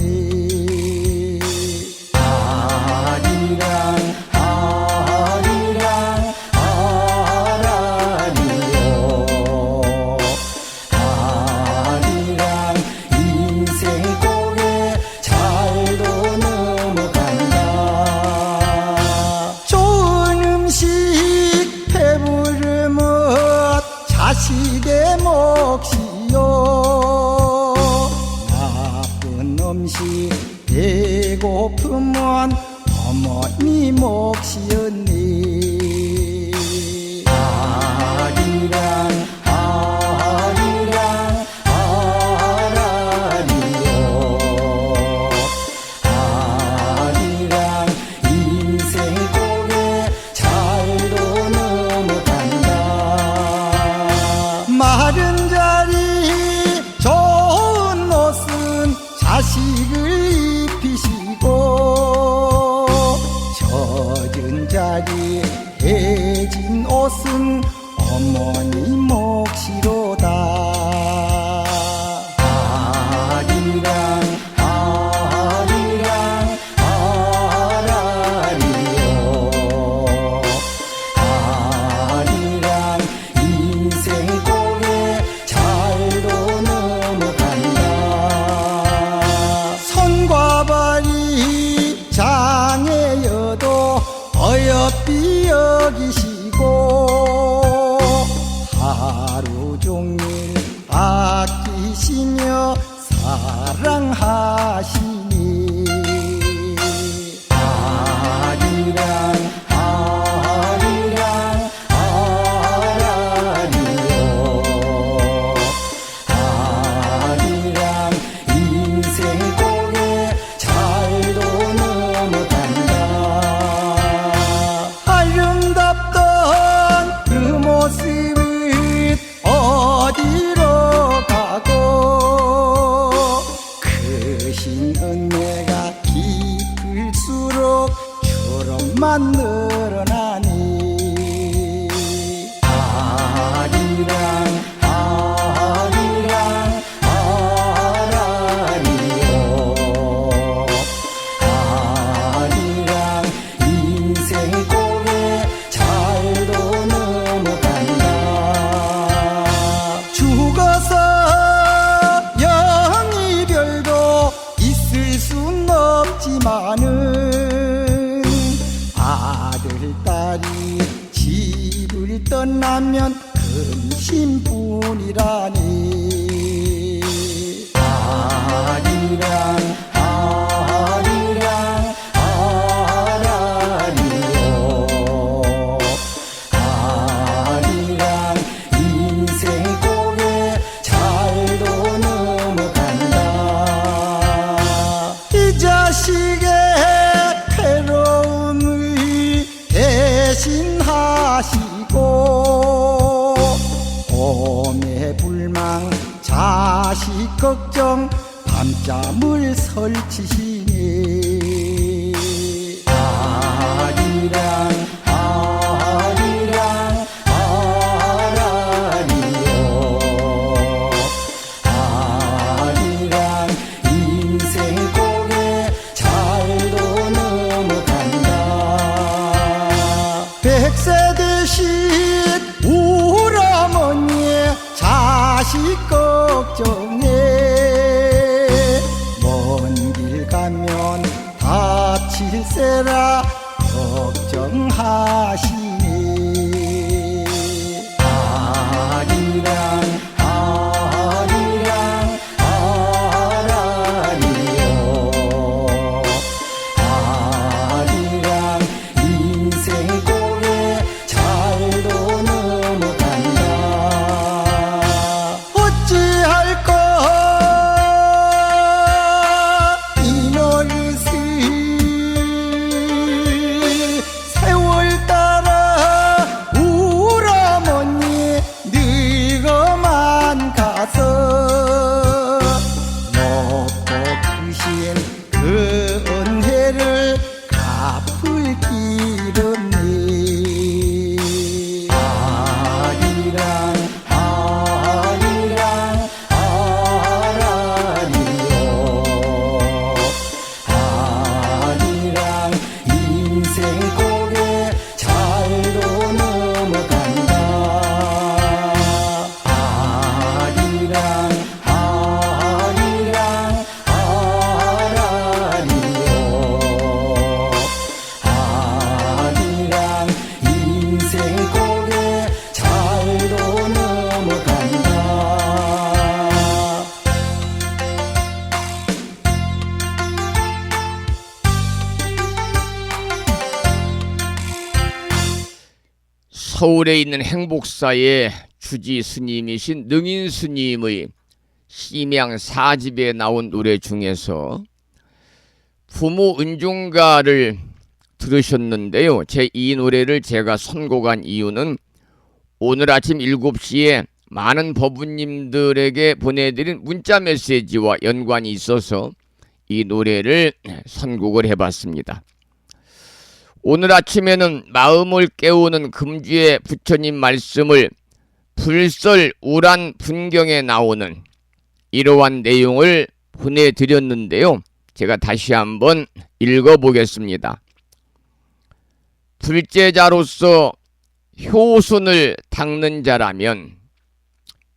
점심 배고프면 어머니 몫이었네. 아리랑 아리랑 아라리요. 아리랑 인생 고개 잘도 넘어간다. 마른 자리 좋은 옷은 자식을 입히시고 젖은 자리 해진 옷은 어머니 몫이로다. 아리랑 아리랑 아라리요. 아리랑 인생 고개 잘도 넘어간다. 손과 발이 장애여도 어여삐 여기시고 하루 종일 아끼시며 사랑하시니. 아리랑 아리랑 아라리요. 아리랑 인생 고개 잘도 넘어간다. 아름답던 그 모습은 어디로 가고 크신 은혜가 깊을수록 주름만 늘어나니. 아리랑 아리랑 아라리요. 아리랑 인생 고개 잘도 넘어간다. 죽어서 영이별도 있을 순 없지만은 아들 딸이 집을 떠나면 근심뿐이라니. 아리랑 아리랑 아라리요. 아리랑 인생 고개 잘도 넘어간다. 이 자식의 괴로움을 대신하시고 봄에 불망 자식 걱정 밤잠을 설치시니. 아리랑 아리랑 아라리요. 아리랑 인생 고개 잘도 넘어간다. 백세 되신 우라머니의 자식 걱정에 먼 길 가면 서울에 있는 행복사의 주지 스님이신 능인 스님의 심양 4집에 나온 노래 중에서 부모 은중가를 들으셨는데요. 이 노래를 제가 선곡한 이유는 오늘 아침 7시에 많은 법부님들에게 보내드린 문자 메시지와 연관이 있어서 이 노래를 선곡을 해봤습니다. 오늘 아침에는 마음을 깨우는 금주의 부처님 말씀을 불설 우란 분경에 나오는 이러한 내용을 보내드렸는데요. 제가 다시 한번 읽어보겠습니다. 불제자로서 효순을 닦는 자라면,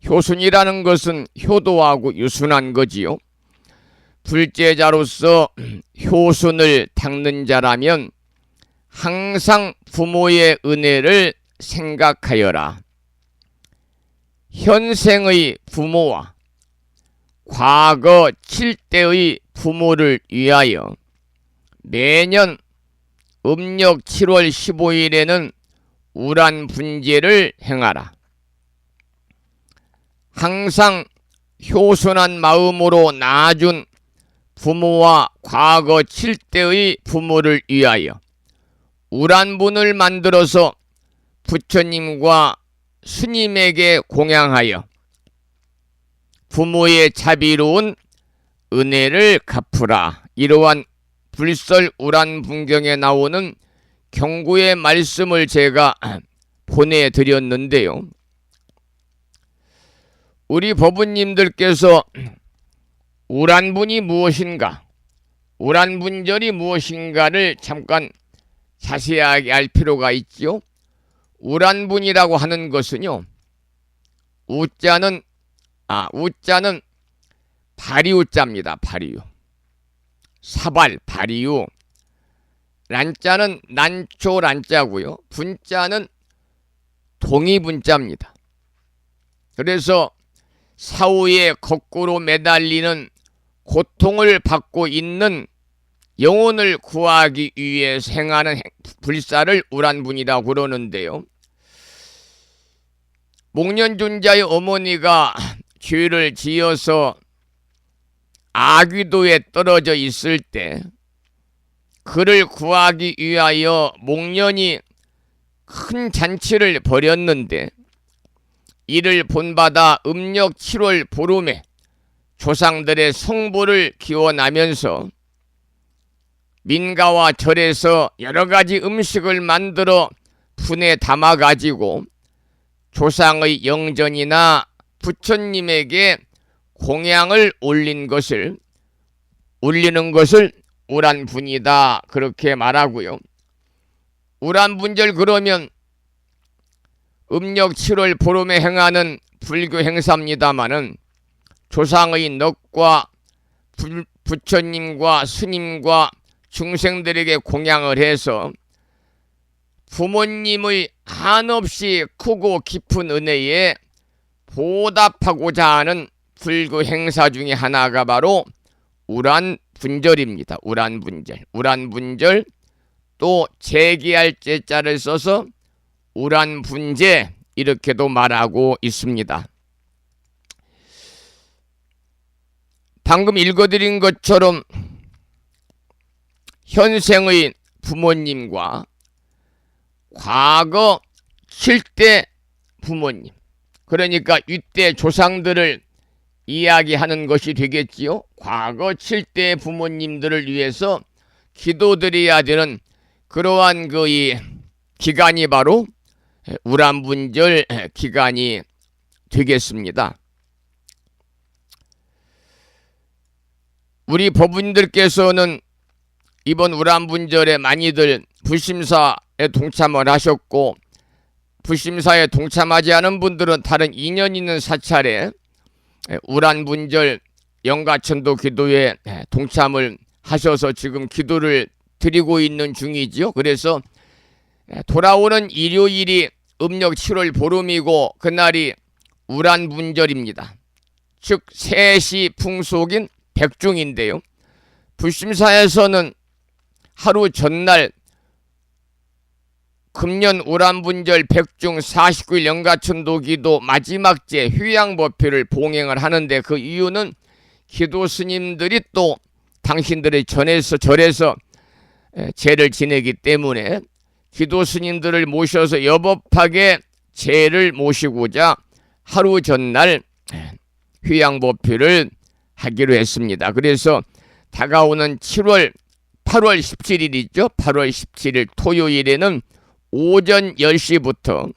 효순이라는 것은 효도하고 유순한 거지요. 불제자로서 효순을 닦는 자라면 항상 부모의 은혜를 생각하여라. 현생의 부모와 과거 7대의 부모를 위하여 매년 음력 7월 15일에는 우란분제를 행하라. 항상 효순한 마음으로 낳아준 부모와 과거 7대의 부모를 위하여 우란분을 만들어서 부처님과 스님에게 공양하여 부모의 자비로운 은혜를 갚으라. 이러한 불설 우란분경에 나오는 경구의 말씀을 제가 보내드렸는데요. 우리 법부님들께서 우란분이 무엇인가, 우란분절이 무엇인가를 잠깐 자세하게 알 필요가 있지요. 우란분이라고 하는 것은요, 우자는 발이우자입니다. 발이우. 사발, 발이우. 란자는 난초 란자고요. 분자는 동이분자입니다. 그래서 사후에 거꾸로 매달리는 고통을 받고 있는 영혼을 구하기 위해 행하는 불사를 우란분이라고 그러는데요. 목련존자의 어머니가 죄를 지어서 아귀도에 떨어져 있을 때 그를 구하기 위하여 목련이 큰 잔치를 벌였는데, 이를 본받아 음력 7월 보름에 조상들의 성보를 기원하면서 민가와 절에서 여러가지 음식을 만들어 분에 담아가지고 조상의 영전이나 부처님에게 공양을 올리는 것을 우란분이다, 그렇게 말하고요. 우란분절, 그러면 음력 7월 보름에 행하는 불교 행사입니다마는 조상의 넋과 부처님과 스님과 중생들에게 공양을 해서 부모님의 한없이 크고 깊은 은혜에 보답하고자 하는 불교 행사 중에 하나가 바로 우란분절입니다. 우란분절, 또 제기할 제자를 써서 우란분제, 이렇게도 말하고 있습니다. 방금 읽어드린 것처럼 현생의 부모님과 과거 7대 부모님, 그러니까 윗대 조상들을 이야기하는 것이 되겠지요. 과거 7대 부모님들을 위해서 기도드려야 되는 그러한 이 기간이 바로 우란분절 기간이 되겠습니다. 우리 법인들께서는 이번 우란분절에 많이들 불심사에 동참을 하셨고, 불심사에 동참하지 않은 분들은 다른 인연 있는 사찰에 우란분절 영가천도 기도에 동참을 하셔서 지금 기도를 드리고 있는 중이지요. 그래서 돌아오는 일요일이 음력 7월 보름이고 그날이 우란분절입니다. 즉 세시 풍속인 백중인데요. 불심사에서는 하루 전날 금년 우란분절 백중 49일 영가천도기도 마지막 제 휴양법회를 봉행을 하는데, 그 이유는 기도 스님들이 또 당신들의 절에서 제를 지내기 때문에 기도 스님들을 모셔서 여법하게 제를 모시고자 하루 전날 휴양법회를 하기로 했습니다. 그래서 다가오는 8월 17일이죠. 8월 17일 토요일에는 오전 10시부터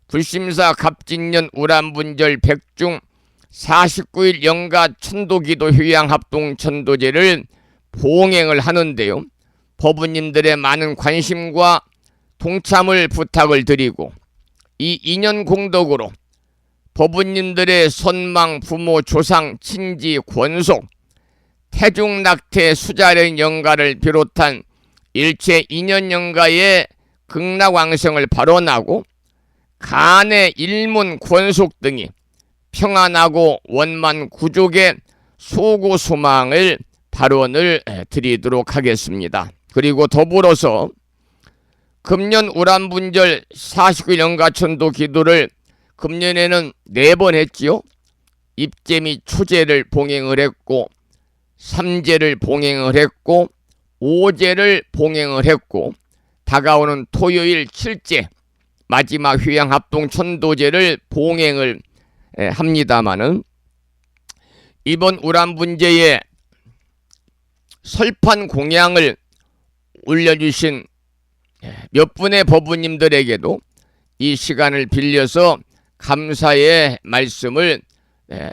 불심사 갑진년 우란분절 백중 49일 영가 천도기도 휴양 합동 천도제를 봉행을 하는데요. 법부님들의 많은 관심과 동참을 부탁을 드리고, 이 인연 공덕으로 법부님들의 선망, 부모, 조상, 친지, 권속, 태중낙태, 수자련 영가를 비롯한 일체 인연 영가의 극락왕성을 발원하고 간의 일문, 권속 등이 평안하고 원만 구족의 소고소망을 발원을 드리도록 하겠습니다. 그리고 더불어서 금년 우란분절 49일 영가천도 기도를 금년에는 4번 했지요. 입제 및 초제를 봉행을 했고, 삼제를 봉행을 했고, 오제를 봉행을 했고, 다가오는 토요일 7제 마지막 휴양 합동 천도제를 봉행을 합니다마는, 이번 우란분제에 설판 공양을 올려주신 몇 분의 법부님들에게도 이 시간을 빌려서 감사의 말씀을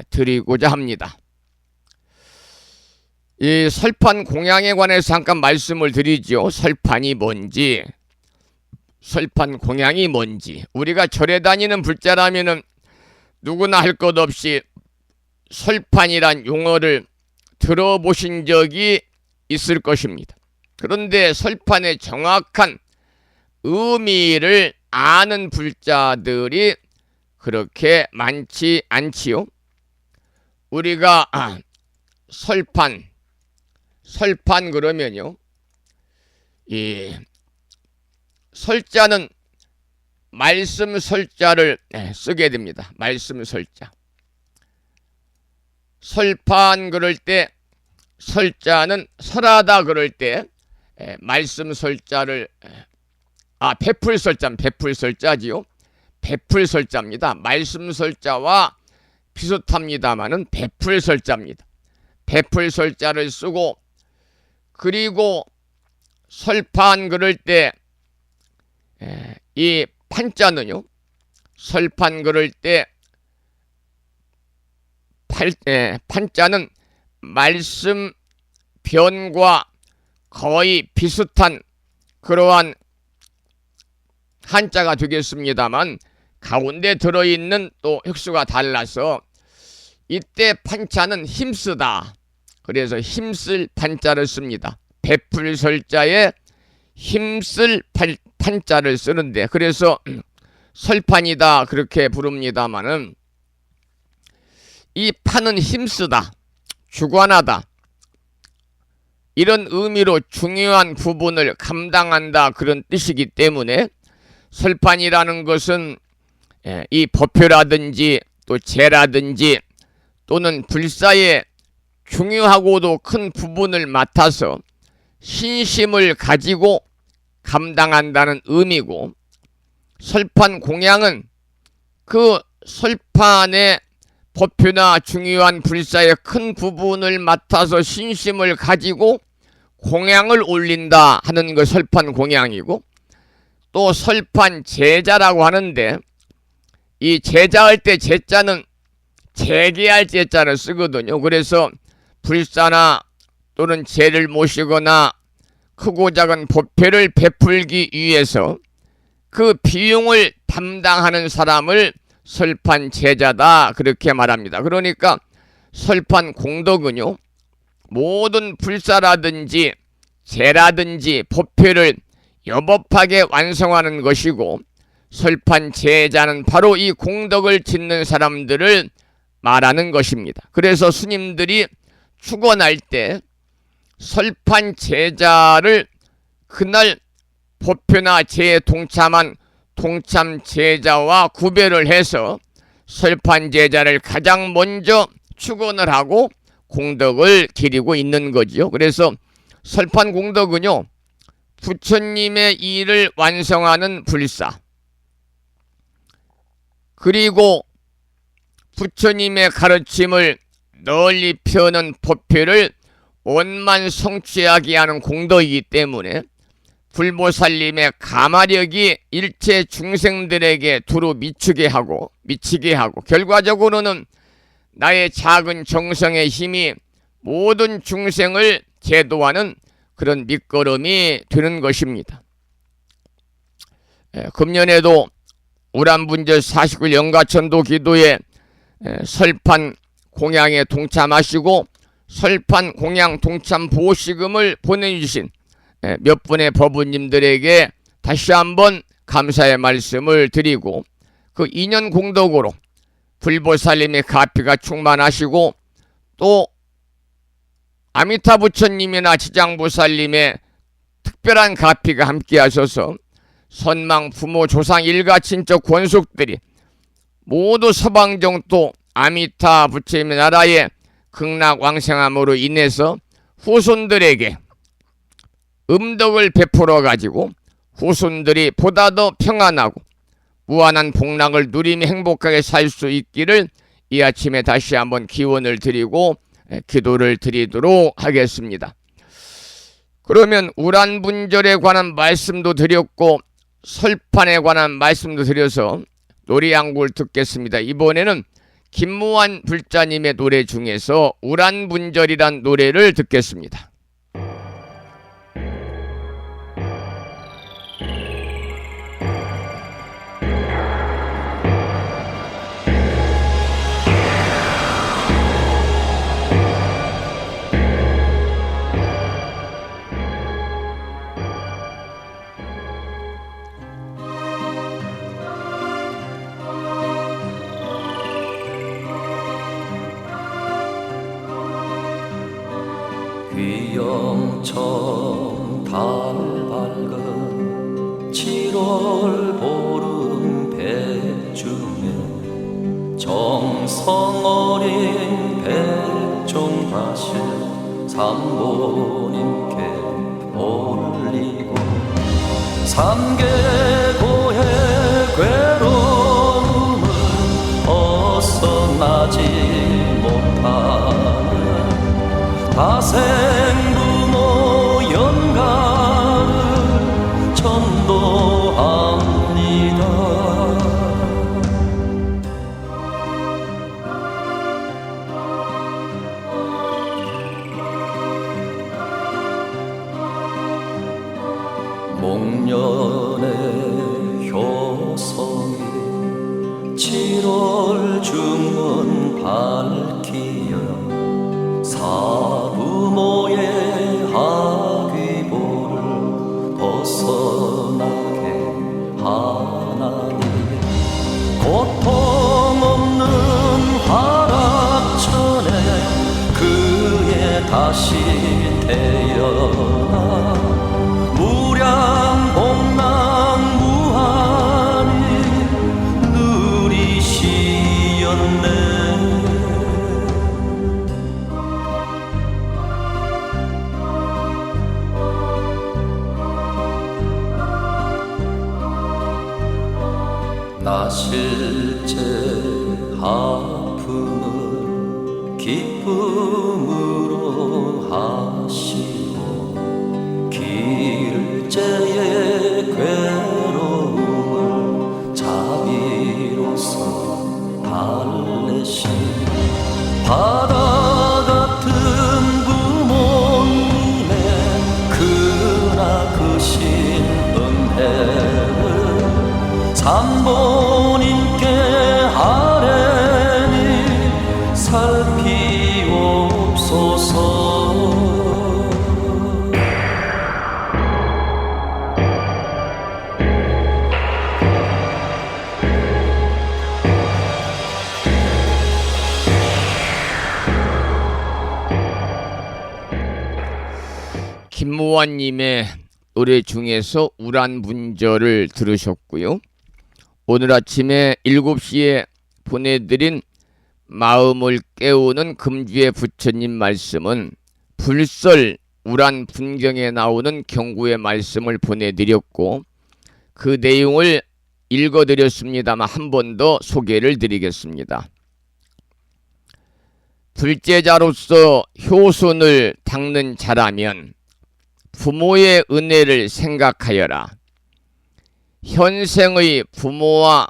드리고자 합니다. 이 설판 공양에 관해서 잠깐 말씀을 드리죠. 설판이 뭔지, 설판 공양이 뭔지. 우리가 절에 다니는 불자라면은 누구나 할 것 없이 설판이란 용어를 들어보신 적이 있을 것입니다. 그런데 설판의 정확한 의미를 아는 불자들이 그렇게 많지 않지요. 우리가 설판 그러면요, 이 설자는 말씀 설자를 쓰게 됩니다. 말씀 설자. 설판 그럴 때, 설자는 설하다 그럴 때 말씀 설자를, 베풀 설자지요. 베풀 설자입니다. 말씀 설자와 비슷합니다마는 베풀 설자입니다. 베풀 설자를 쓰고, 그리고 설판 그럴 때 이 판자는요, 설판 그럴 때 판자는 말씀 변과 거의 비슷한 그러한 한자가 되겠습니다만, 가운데 들어있는 또 획수가 달라서 이때 판자는 힘쓰다, 그래서 힘쓸 판자를 씁니다. 베풀 설자에 힘쓸 판자를 쓰는데, 그래서 설판이다 그렇게 부릅니다마는, 이 판은 힘쓰다, 주관하다, 이런 의미로 중요한 부분을 감당한다 그런 뜻이기 때문에, 설판이라는 것은 이 법표라든지 또 제라든지 또는 불사의 중요하고도 큰 부분을 맡아서 신심을 가지고 감당한다는 의미고, 설판 공양은 그 설판의 법표나 중요한 불사의 큰 부분을 맡아서 신심을 가지고 공양을 올린다 하는 그 설판 공양이고, 또 설판 제자라고 하는데, 이 제자할 때 제자는 제기할 제자를 쓰거든요. 그래서 불사나 또는 제를 모시거나 크고 작은 법회를 베풀기 위해서 그 비용을 담당하는 사람을 설판 제자다 그렇게 말합니다. 그러니까 설판 공덕은요, 모든 불사라든지 제라든지 법회를 여법하게 완성하는 것이고, 설판 제자는 바로 이 공덕을 짓는 사람들을 말하는 것입니다. 그래서 스님들이 축원할 때 설판 제자를 그날 법표나 제에 동참한 동참 제자와 구별을 해서 설판 제자를 가장 먼저 축원을 하고 공덕을 기리고 있는 거지요. 그래서 설판 공덕은요, 부처님의 일을 완성하는 불사, 그리고 부처님의 가르침을 널리 펴는 법표를 원만 성취하게 하는 공덕이기 때문에 불보살님의 가마력이 일체 중생들에게 두루 미치게 하고 결과적으로는 나의 작은 정성의 힘이 모든 중생을 제도하는 그런 밑거름이 되는 것입니다. 금년에도 우란분절 49일 영가천도 기도에 설판 공양에 동참하시고 설판 공양 동참 보시금을 보내주신 몇 분의 법우님들에게 다시 한번 감사의 말씀을 드리고, 그 인연 공덕으로 불보살님의 가피가 충만하시고 또 아미타 부처님이나 지장보살님의 특별한 가피가 함께 하셔서 선망 부모 조상 일가 친척 권속들이 모두 서방정토 아미타 부처님의 나라에 극락왕생함으로 인해서 후손들에게 음덕을 베풀어 가지고 후손들이 보다 더 평안하고 무한한 복락을 누리며 행복하게 살 수 있기를 이 아침에 다시 한번 기원을 드리고 기도를 드리도록 하겠습니다. 그러면 우란분절에 관한 말씀도 드렸고 설판에 관한 말씀도 드려서 노래 한 곡을 듣겠습니다. 이번에는 김무환 불자님의 노래 중에서 우란분절이란 노래를 듣겠습니다. 귀영천 달 밝은 7월 보름 백중에 정성 어린 백종사실 삼보님께 올리고 삼계고의 괴로움을 벗어나지 못하는 다생부모 영가를 전도합니다. 목련의 효성이 7월 중문 밝히여 사부모의 하귀보를 벗어나게 하나니 고통 없는 화락천에 그의 다시 태어나 무량복락 무한히 누리시었네. 나 실제 아픔을 기쁨으로 하시고 길제의 괴로움을 자비로서 달래시 바다 같은 부모님의 크나크신 은혜를 삼보님께 아뢰니 살피옵소서. 김무환님의 노래 중에서 우란분절을 들으셨고요. 오늘 아침에 7시에 보내드린 마음을 깨우는 금주의 부처님 말씀은 불설 우란분경에 나오는 경구의 말씀을 보내드렸고 그 내용을 읽어드렸습니다만 한 번 더 소개를 드리겠습니다. 불제자로서 효순을 닦는 자라면 부모의 은혜를 생각하여라. 현생의 부모와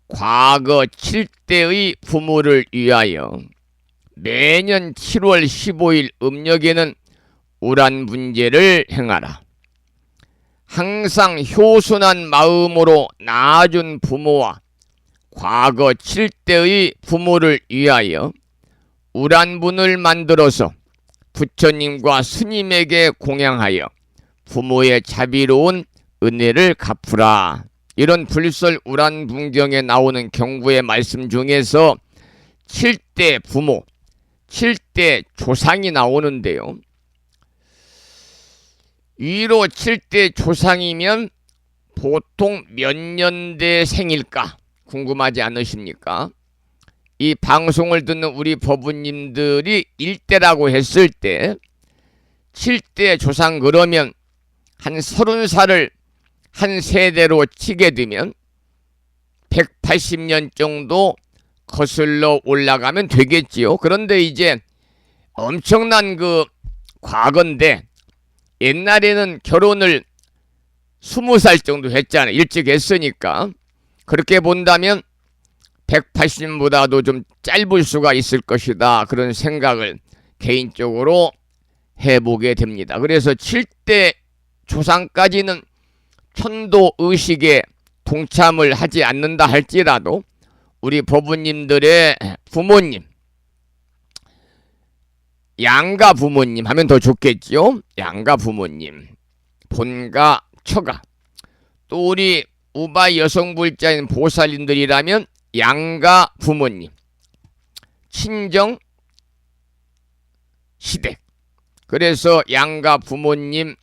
과거 7대의 부모를 위하여 매년 7월 15일 음력에는 우란분제를 행하라. 항상 효순한 마음으로 낳아준 부모와 과거 7대의 부모를 위하여 우란분을 만들어서 부처님과 스님에게 공양하여 부모의 자비로운 은혜를 갚으라. 이런 불설 우란분경에 나오는 경구의 말씀 중에서 7대 부모, 7대 조상이 나오는데요. 위로 7대 조상이면 보통 몇 년대 생일까 궁금하지 않으십니까? 이 방송을 듣는 우리 법부님들이 1대라고 했을 때 7대 조상 그러면 한 30살을 한 세대로 치게 되면 180년 정도 거슬러 올라가면 되겠지요. 그런데 이제 엄청난 그 과거인데 옛날에는 결혼을 20살 정도 했잖아요. 일찍 했으니까. 그렇게 본다면 180보다도 좀 짧을 수가 있을 것이다. 그런 생각을 개인적으로 해보게 됩니다. 그래서 7대 조상까지는 천도 의식에 동참을 하지 않는다 할지라도 우리 법부님들의 부모님, 양가 부모님 하면 더 좋겠지요. 양가 부모님, 본가, 처가, 또 우리 우바 여성불자인 보살님들이라면 양가 부모님, 친정, 시댁. 그래서 양가 부모님,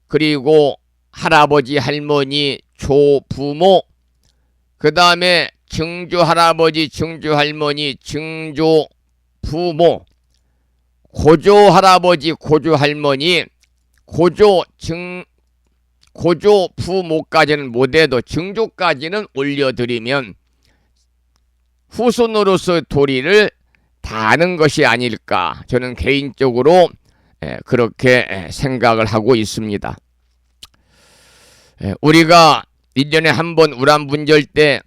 그리고 할아버지, 할머니, 조부모, 그 다음에 증조 할아버지, 증조 할머니, 증조 부모, 고조 할아버지, 고조 할머니, 고조 부모까지는 못해도 증조까지는 올려드리면 후손으로서 도리를 다하는 것이 아닐까. 저는 개인적으로 그렇게 생각을 하고 있습니다. 우리가 1년에 한 번 우란분절 때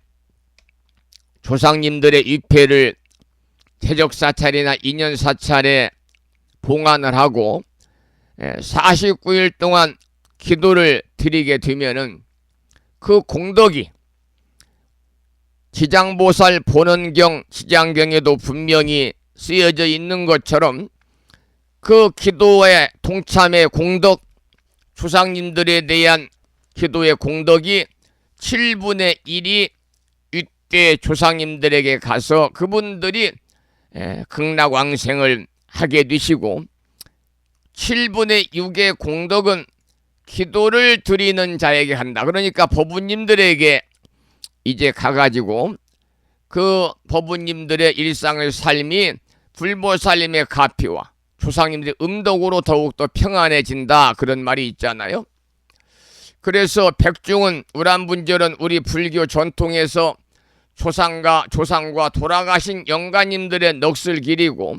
조상님들의 위패를 태적사찰이나 인연사찰에 봉안을 하고 49일 동안 기도를 드리게 되면은 그 공덕이 지장보살 본원경 지장경에도 분명히 쓰여져 있는 것처럼 그 기도의 동참의 공덕, 조상님들에 대한 기도의 공덕이 7분의 1이 윗대 조상님들에게 가서 그분들이 극락왕생을 하게 되시고 7분의 6의 공덕은 기도를 드리는 자에게 한다. 그러니까 법부님들에게 이제 가가지고 그 법부님들의 일상의 삶이 불보살님의 가피와 조상님들의 음덕으로 더욱더 평안해진다. 그런 말이 있잖아요. 그래서 백중은 우란분절은 우리 불교 전통에서 조상과 돌아가신 영가님들의 넋을 기리고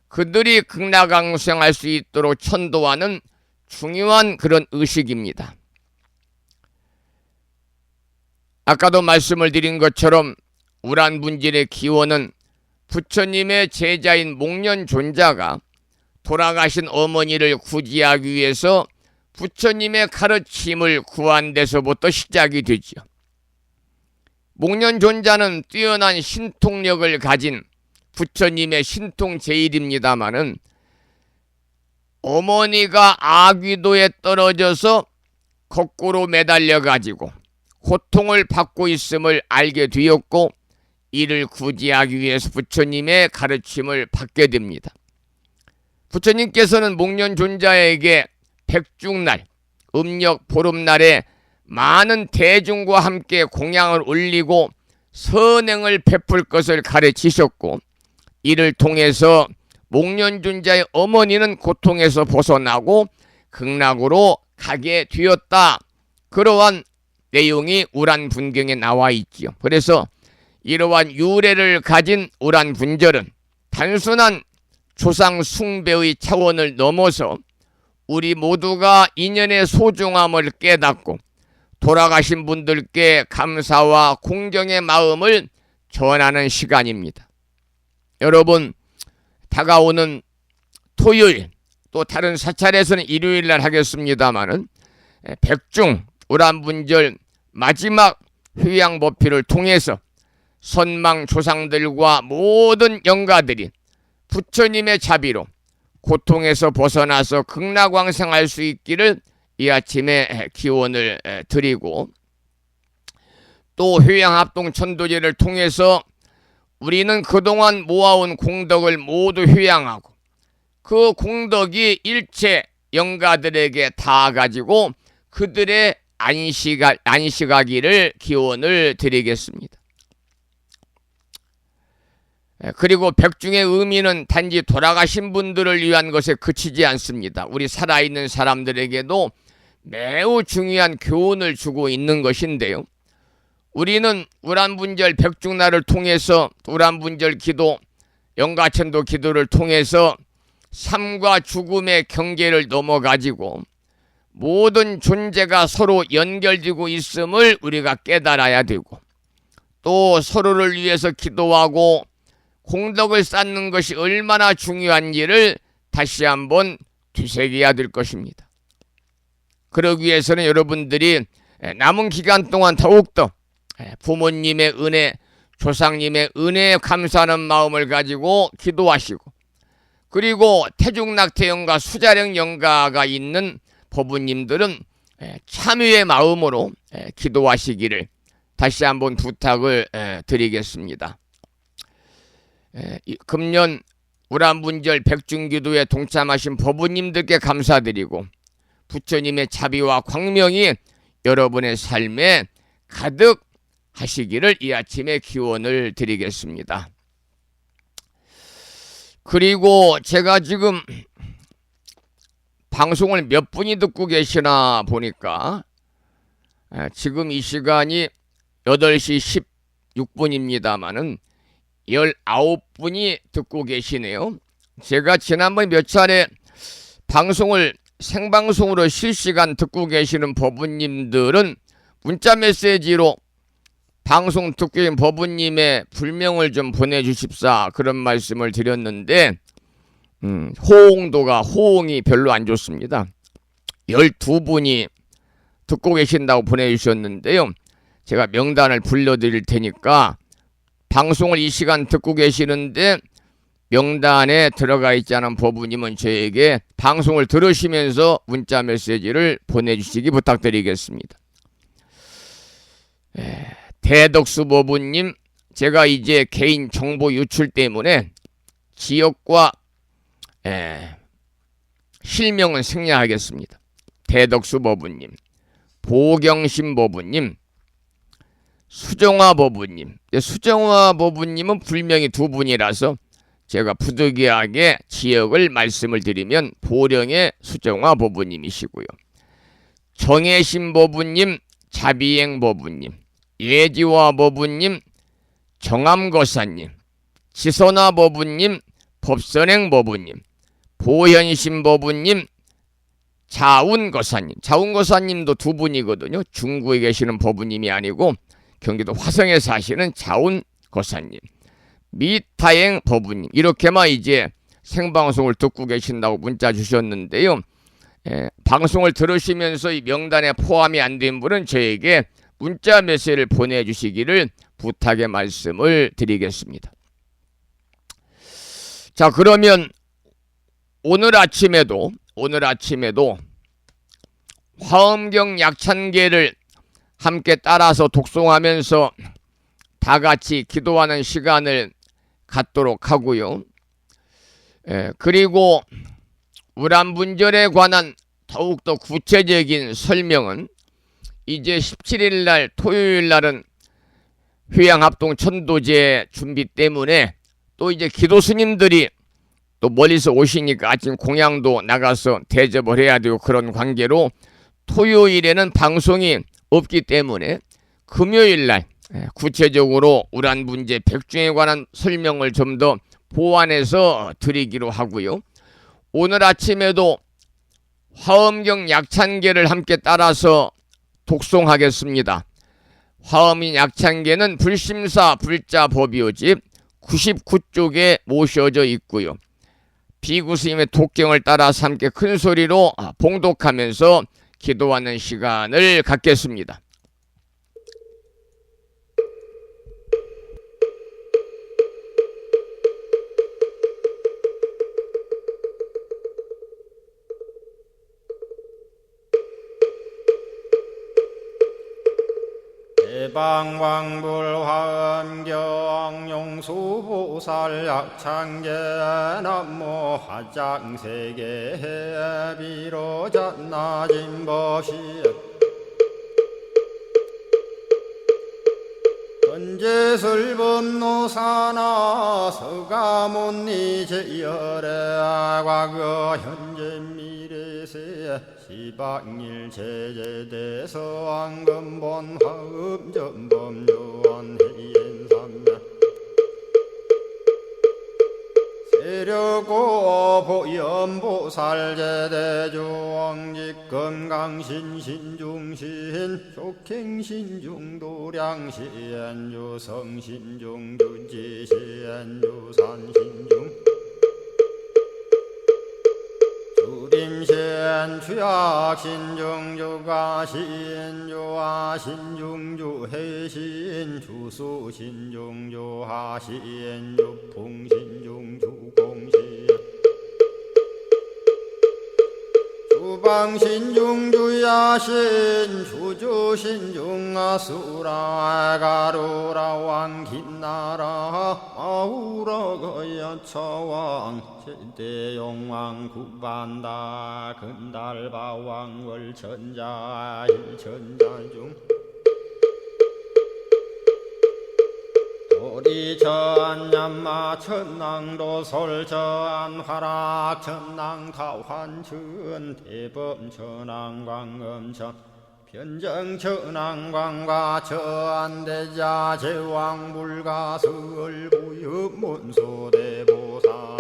그들이 극락왕생할 수 있도록 천도하는 중요한 그런 의식입니다. 아까도 말씀을 드린 것처럼 우란분절의 기원은 부처님의 제자인 목련존자가 돌아가신 어머니를 구제하기 위해서 부처님의 가르침을 구한 데서부터 시작이 되죠. 목련존자는 뛰어난 신통력을 가진 부처님의 신통제일입니다마는 어머니가 아귀도에 떨어져서 거꾸로 매달려가지고 고통을 받고 있음을 알게 되었고 이를 구제하기 위해서 부처님의 가르침을 받게 됩니다. 부처님께서는 목련존자에게 백중날, 음력 보름날에 많은 대중과 함께 공양을 올리고 선행을 베풀 것을 가르치셨고, 이를 통해서 목련준자의 어머니는 고통에서 벗어나고 극락으로 가게 되었다. 그러한 내용이 우란분경에 나와 있지요. 그래서 이러한 유래를 가진 우란분절은 단순한 조상 숭배의 차원을 넘어서 우리 모두가 인연의 소중함을 깨닫고 돌아가신 분들께 감사와 공경의 마음을 전하는 시간입니다. 여러분, 다가오는 토요일, 또 다른 사찰에서는 일요일날 하겠습니다마는 백중 우란분절 마지막 휴양법회를 통해서 선망 조상들과 모든 영가들이 부처님의 자비로 고통에서 벗어나서 극락왕생할 수 있기를 이 아침에 기원을 드리고, 또 휴양합동 천도제를 통해서 우리는 그동안 모아온 공덕을 모두 휴양하고 그 공덕이 일체 영가들에게 닿아가지고 그들의 안식하기를 기원을 드리겠습니다. 그리고 백중의 의미는 단지 돌아가신 분들을 위한 것에 그치지 않습니다. 우리 살아있는 사람들에게도 매우 중요한 교훈을 주고 있는 것인데요. 우리는 우란분절 백중날을 통해서 우란분절 기도, 영가천도 기도를 통해서 삶과 죽음의 경계를 넘어가지고 모든 존재가 서로 연결되고 있음을 우리가 깨달아야 되고, 또 서로를 위해서 기도하고 공덕을 쌓는 것이 얼마나 중요한지를 다시 한번 되새겨야 될 것입니다. 그러기 위해서는 여러분들이 남은 기간 동안 더욱더 부모님의 은혜, 조상님의 은혜에 감사하는 마음을 가지고 기도하시고, 그리고 태중낙태영가, 수자령 영가가 있는 법부님들은 참여의 마음으로 기도하시기를 다시 한번 부탁을 드리겠습니다. 금년 우란분절 백중기도에 동참하신 법부님들께 감사드리고, 부처님의 자비와 광명이 여러분의 삶에 가득 하시기를 이 아침에 기원을 드리겠습니다. 그리고 제가 지금 방송을 몇 분이 듣고 계시나 보니까 지금 이 시간이 8시 16분입니다마는 19분이 듣고 계시네요. 제가 지난번에 몇 차례 방송을 생방송으로 실시간 듣고 계시는 법부님들은 문자 메시지로 방송 듣고 계신 법부님의 불명을 좀 보내주십사, 그런 말씀을 드렸는데 호응이 별로 안 좋습니다. 12분이 듣고 계신다고 보내주셨는데요. 제가 명단을 불러드릴 테니까 방송을 이 시간 듣고 계시는데 명단에 들어가 있지 않은 법부님은 저에게 방송을 들으시면서 문자 메시지를 보내주시기 부탁드리겠습니다. 대덕수 법부님, 제가 이제 개인 정보 유출 때문에 지역과 실명은 생략하겠습니다. 대덕수 법부님, 보경신 법부님, 수정화 법부님. 수정화 법부님은 불명이 2분이라서 제가 부득이하게 지역을 말씀을 드리면 보령의 수정화 법부님이시고요. 정혜신 법부님, 자비행 법부님, 예지화 법부님, 정암거사님, 지선화 법부님, 법선행 법부님, 보현신 법부님, 자운거사님. 자운거사님도 2분이거든요. 중구에 계시는 법부님이 아니고 경기도 화성에 사시는 자운거사님, 미타행 법부님. 이렇게만 이제 생방송을 듣고 계신다고 문자 주셨는데요. 방송을 들으시면서 이 명단에 포함이 안 된 분은 저에게 문자 메시지를 보내주시기를 부탁의 말씀을 드리겠습니다. 자, 그러면 오늘 아침에도 화엄경 약찬계를 함께 따라서 독송하면서 다 같이 기도하는 시간을 갖도록 하고요. 그리고 우란분절에 관한 더욱더 구체적인 설명은 이제 17일 날 토요일 날은 휴양합동 천도제 준비 때문에 또 이제 기도 스님들이 또 멀리서 오시니까 아침 공양도 나가서 대접을 해야 되고 그런 관계로 토요일에는 방송이 없기 때문에 금요일 날 구체적으로 우란 문제 백중에 관한 설명을 좀 더 보완해서 드리기로 하고요. 오늘 아침에도 화엄경 약찬계를 함께 따라서 독송하겠습니다. 화엄인 약찬계는 불심사 불자법이오집 99쪽에 모셔져 있고요. 비구 스님의 독경을 따라서 함께 큰 소리로 봉독하면서 기도하는 시간을 갖겠습니다. 대방광불화엄경 용수보살 약창계 남모 화장세계 비로잣나진법시 헌재설법노사나 서가문니 제열의 과거 현재 미래세 시방일 제제대서 왕금본 화음전범 요한해인삼매 세력고 보염보살 제대주왕직 건강신신중신 족행신중도량시엔주 성신중주지시엔주 산신중 주림신 주약신중 주가신 주하신 중주해신 주수신중 주하신 주풍신중 주공신 주방신중 주야신 주주신중 아수라 가루라 왕긴나라 아우라가 야차왕 제대용왕 구반다 근달바왕 월천자 일천자중 도리전 얌마 천낭도 솔전 화락 천낭 타환천 대범 천왕 광음천 변정 천왕 광과 천대자 제왕 불가설 부유 문소대보살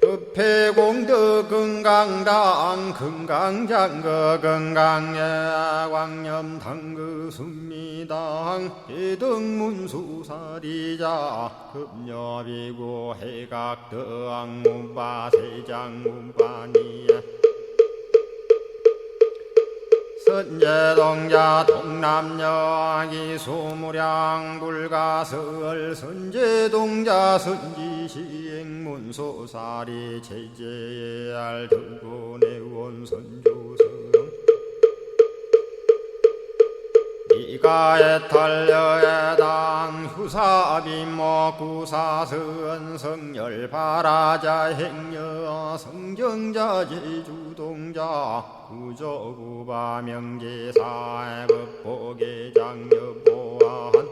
법회공덕 건강당 건강장거 건강예 광염당그 순미당 해등문수사리자 급여비고 해각덕 문바 세장 문바니야 선제동자 동남여기 소무량 불가설 선제동자 선지시행문소사리 제제알 등군의원 선주성 이가에 탈려에당 후사비모 구사선 성열 바라자 행여 성정자 제주동자 구조구바 명제사의 법보계장 여보한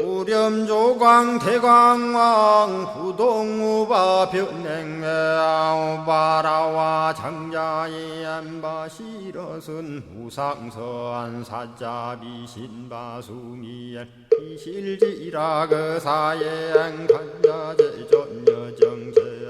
우렴조광 대광왕 부동우바 변냉매아 우바라와 장자의 안바시러슨 우상서한 사자비신바수미엘 이실지라 그 사예행 간자제전여정세야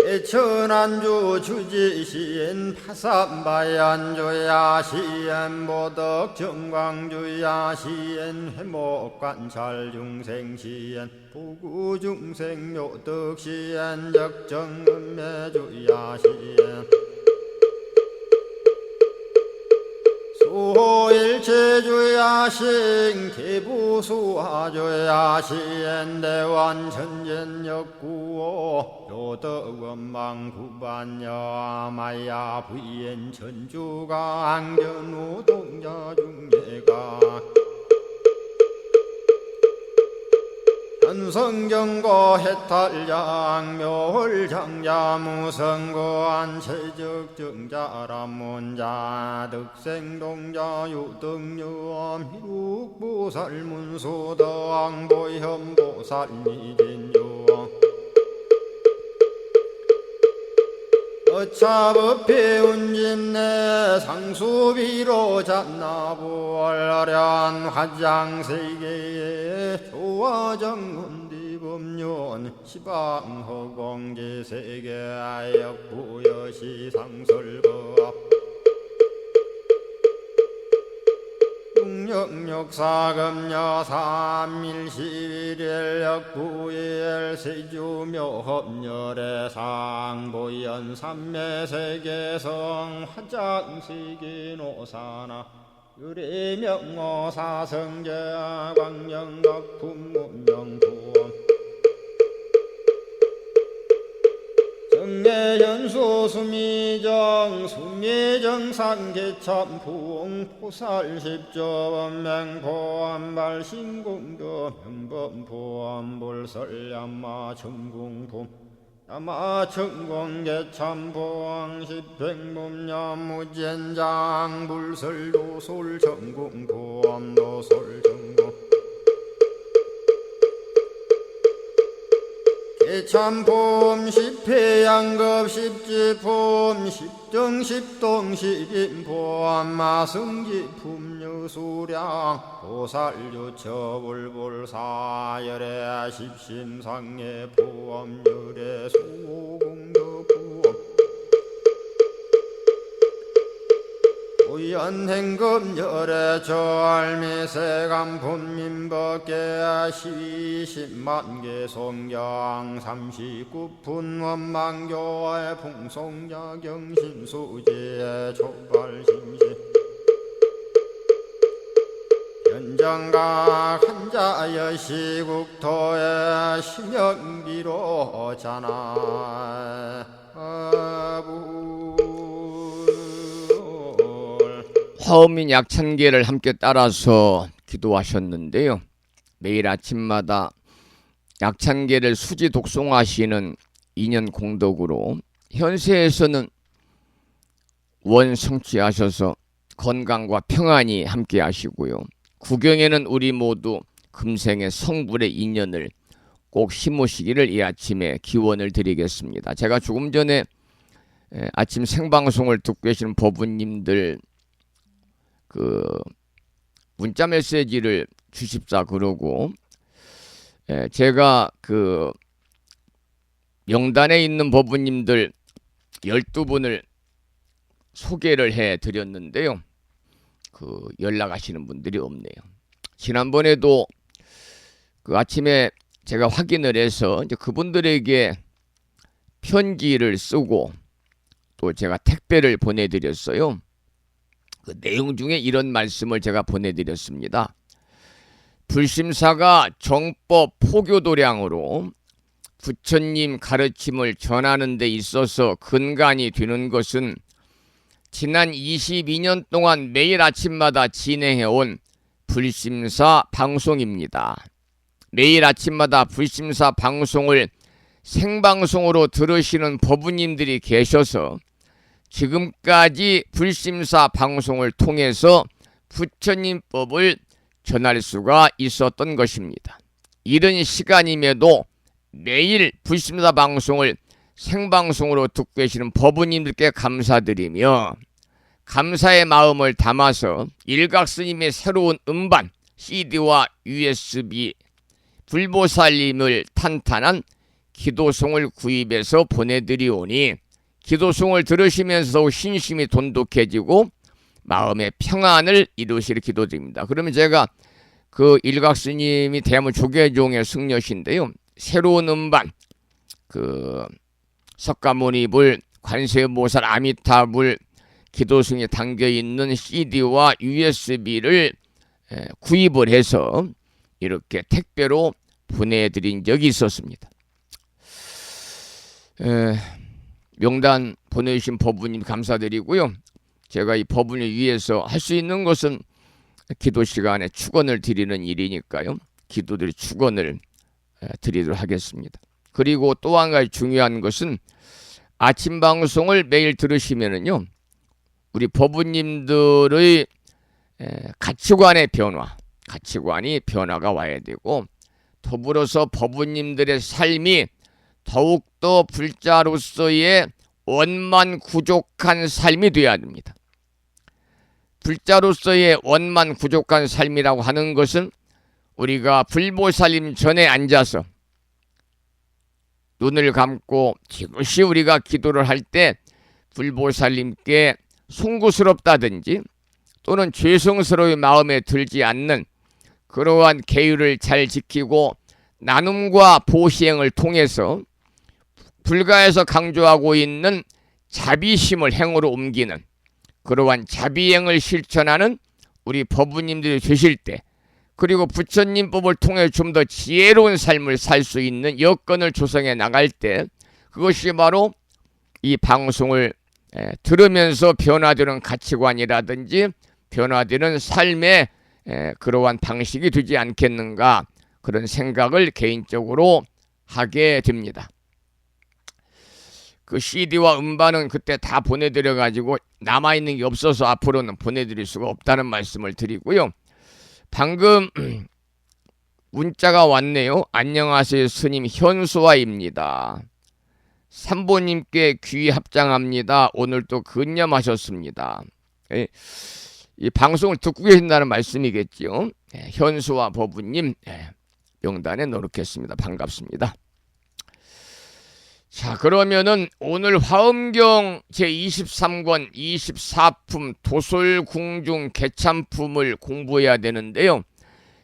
대천안주 주지시인 파산바얀주야 시엔 보덕정광주야 시엔 해목관찰중생시엔 부구중생묘덕시엔 적정음매주야 시엔 수호일체주야신 개부수하주야신 대완천전역구호 요덕원망구반여 마야 부인 천주가 안견우동자 중예가 무성경고 해탈장 묘월장자 무성고한 최적정자람문자 득생동자 유등유엄 희룩보살문소덕 보현보살미진유엄 어차법해 운집내 상수비로 잔나부얼련 화장세계에 조화정운디법륜 시방허공제세계 역부여시 상설법 육력사금여 삼일시일 역부일 세주묘법열의 상보연 삼매세계성 화장세계노사나 유리명어사성제 광영각품문명부엄 정례연수 수미정 수미정산개참풍 포살십조범맹포암발신공도 명범포암불설야마 천궁품 야마천공개참포항 십행범야무젠장 불설도솔 천궁포암도솔천궁 개참폼 십회양급 십지폼 십등십동 십인폼 마승지품 유수량 보살유처불불사열의 십심상의 포함열의 수공덕부엄 우연행급열의 절미세간품민법계 시십만개 송경 39분 원망교의 풍송야경신수지의 촉발심시 현정각 한자여 시국토의 심영비로 자나부 화엄인 약찬계를 함께 따라서 기도하셨는데요. 매일 아침마다 약찬계를 수지 독송하시는 인연 공덕으로 현세에서는 원 성취하셔서 건강과 평안이 함께 하시고요. 구경에는 우리 모두 금생의 성불의 인연을 꼭 심으시기를 이 아침에 기원을 드리겠습니다. 제가 조금 전에 아침 생방송을 듣고 계시는 법우님들 문자 메시지를 주십사 그러고 제가 명단에 있는 법우님들 12분을 소개를 해 드렸는데요. 연락하시는 분들이 없네요. 지난번에도 아침에 제가 확인을 해서 이제 그분들에게 편지를 쓰고 또 제가 택배를 보내드렸어요. 그 내용 중에 이런 말씀을 제가 보내드렸습니다. 불심사가 정법 포교도량으로 부처님 가르침을 전하는 데 있어서 근간이 되는 것은 지난 22년 동안 매일 아침마다 진행해온 불심사 방송입니다. 매일 아침마다 불심사 방송을 생방송으로 들으시는 법우님들이 계셔서 지금까지 불심사 방송을 통해서 부처님법을 전할 수가 있었던 것입니다. 이른 시간임에도 매일 불심사 방송을 생방송으로 듣고 계시는 법우님들께 감사드리며 감사의 마음을 담아서 일각스님의 새로운 음반 CD와 USB 불보살님을 탄탄한 기도송을 구입해서 보내드리오니 기도송을 들으시면서 신심이 돈독해지고 마음의 평안을 이루시길 기도드립니다. 그러면 제가 일각스님이 대한민국 조계종의 승려신데요. 새로운 음반 석가모니불 관세음보살 아미타불 기도송에 담겨있는 CD와 USB를 구입을 해서 이렇게 택배로 보내드린 적이 있었습니다. 명단 보내주신 법우님 감사드리고요. 제가 이 법운을 위해서 할 수 있는 것은 기도 시간에 축원을 드리는 일이니까요. 기도들이 축원을 드리도록 하겠습니다. 그리고 또 한 가지 중요한 것은 아침 방송을 매일 들으시면은요, 우리 법우님들의 가치관의 변화, 가치관이 변화가 와야 되고, 더불어서 법우님들의 삶이 더욱더 불자로서의 원만구족한 삶이 되어야 됩니다. 불자로서의 원만구족한 삶이라고 하는 것은 우리가 불보살님 전에 앉아서 눈을 감고 지그시 우리가 기도를 할 때 불보살님께 송구스럽다든지 또는 죄송스러운 마음에 들지 않는 그러한 계율을 잘 지키고 나눔과 보시행을 통해서 불가에서 강조하고 있는 자비심을 행으로 옮기는 그러한 자비행을 실천하는 우리 법우님들이 되실 때, 그리고 부처님법을 통해 좀 더 지혜로운 삶을 살 수 있는 여건을 조성해 나갈 때, 그것이 바로 이 방송을 들으면서 변화되는 가치관이라든지 변화되는 삶의 그러한 방식이 되지 않겠는가, 그런 생각을 개인적으로 하게 됩니다. 그 CD와 음반은 그때 다 보내드려가지고 남아있는 게 없어서 앞으로는 보내드릴 수가 없다는 말씀을 드리고요. 방금 문자가 왔네요. 안녕하세요 스님, 현수화입니다. 삼보님께 귀 합장합니다. 오늘 또 근념하셨습니다. 이 방송을 듣고 계신다는 말씀이겠죠. 현수화 법우님 명단에 넣겠습니다. 반갑습니다. 자, 그러면은 오늘 화엄경 제23권 24품 도솔궁중 개참품을 공부해야 되는데요.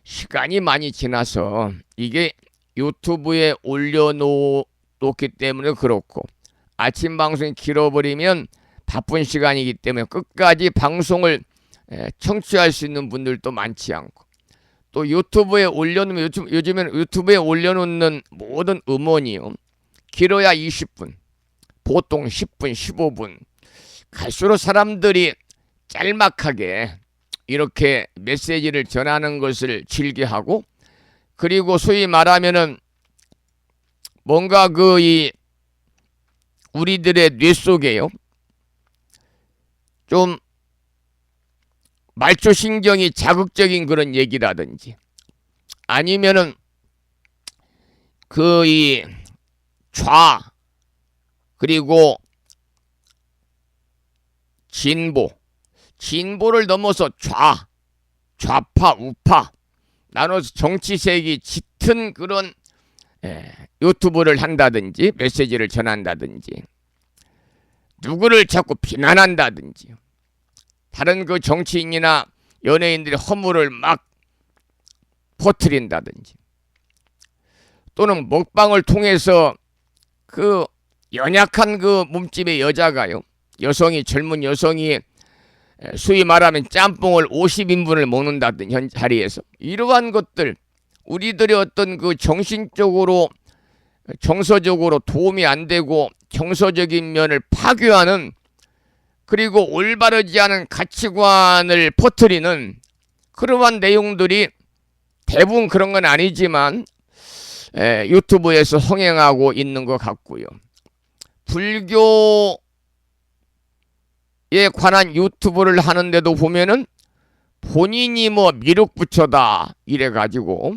시간이 많이 지나서 이게 유튜브에 올려놓기 때문에 그렇고, 아침 방송이 길어버리면 바쁜 시간이기 때문에 끝까지 방송을 청취할 수 있는 분들도 많지 않고, 또 유튜브에 올려놓으면 요즘에는 유튜브에 올려놓는 모든 음원이요, 길어야 20분, 보통 10분, 15분. 갈수록 사람들이 짤막하게 이렇게 메시지를 전하는 것을 즐겨하고, 그리고 소위 말하면은 뭔가 우리들의 뇌 속에요, 좀 말초신경이 자극적인 그런 얘기라든지, 아니면은 그리고 진보를 넘어서 좌파, 우파 나눠서 정치색이 짙은 그런 유튜브를 한다든지 메시지를 전한다든지, 누구를 자꾸 비난한다든지, 다른 그 정치인이나 연예인들의 허물을 막 퍼뜨린다든지, 또는 먹방을 통해서 그 연약한 그 몸집의 여자가요, 젊은 여성이 소위 말하면 짬뽕을 50인분을 먹는다든지 현 자리에서, 이러한 것들 우리들의 어떤 그 정신적으로 정서적으로 도움이 안 되고 정서적인 면을 파괴하는, 그리고 올바르지 않은 가치관을 퍼뜨리는 그러한 내용들이 대부분 그런 건 아니지만 유튜브에서 성행하고 있는 것 같고요. 불교에 관한 유튜브를 하는데도 보면은 본인이 뭐 미륵부처다 이래가지고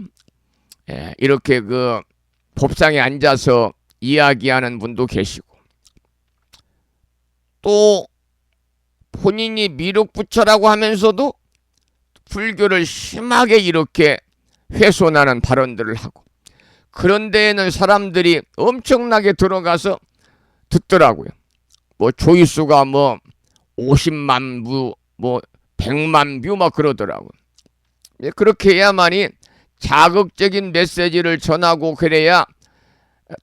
이렇게 그 법상에 앉아서 이야기하는 분도 계시고, 또 본인이 미륵부처라고 하면서도 불교를 심하게 이렇게 훼손하는 발언들을 하고, 그런 데에는 사람들이 엄청나게 들어가서 듣더라고요. 뭐 조회수가 뭐 50만 뷰, 뭐 100만 뷰 막 그러더라고요. 그렇게 해야만이 자극적인 메시지를 전하고, 그래야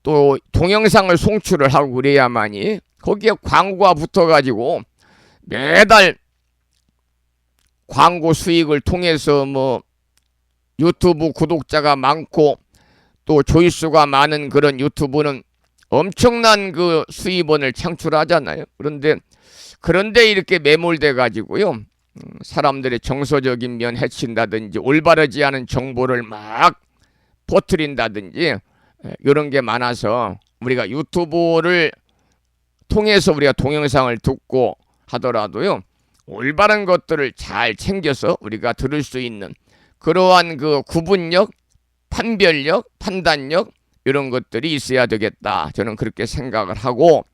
또 동영상을 송출을 하고, 그래야만이 거기에 광고가 붙어가지고 매달 광고 수익을 통해서 뭐 유튜브 구독자가 많고 또 조회수가 많은 그런 유튜브는 엄청난 그 수입원을 창출하잖아요. 그런데 이렇게 매몰돼 가지고요, 사람들의 정서적인 면 해친다든지 올바르지 않은 정보를 막 퍼뜨린다든지 이런 게 많아서 우리가 유튜브를 통해서 우리가 동영상을 듣고 하더라도요, 올바른 것들을 잘 챙겨서 우리가 들을 수 있는 그러한 그 구분력, 판별력, 판단력 이런 것들이 있어야 되겠다. 저는 그렇게 생각을 하고,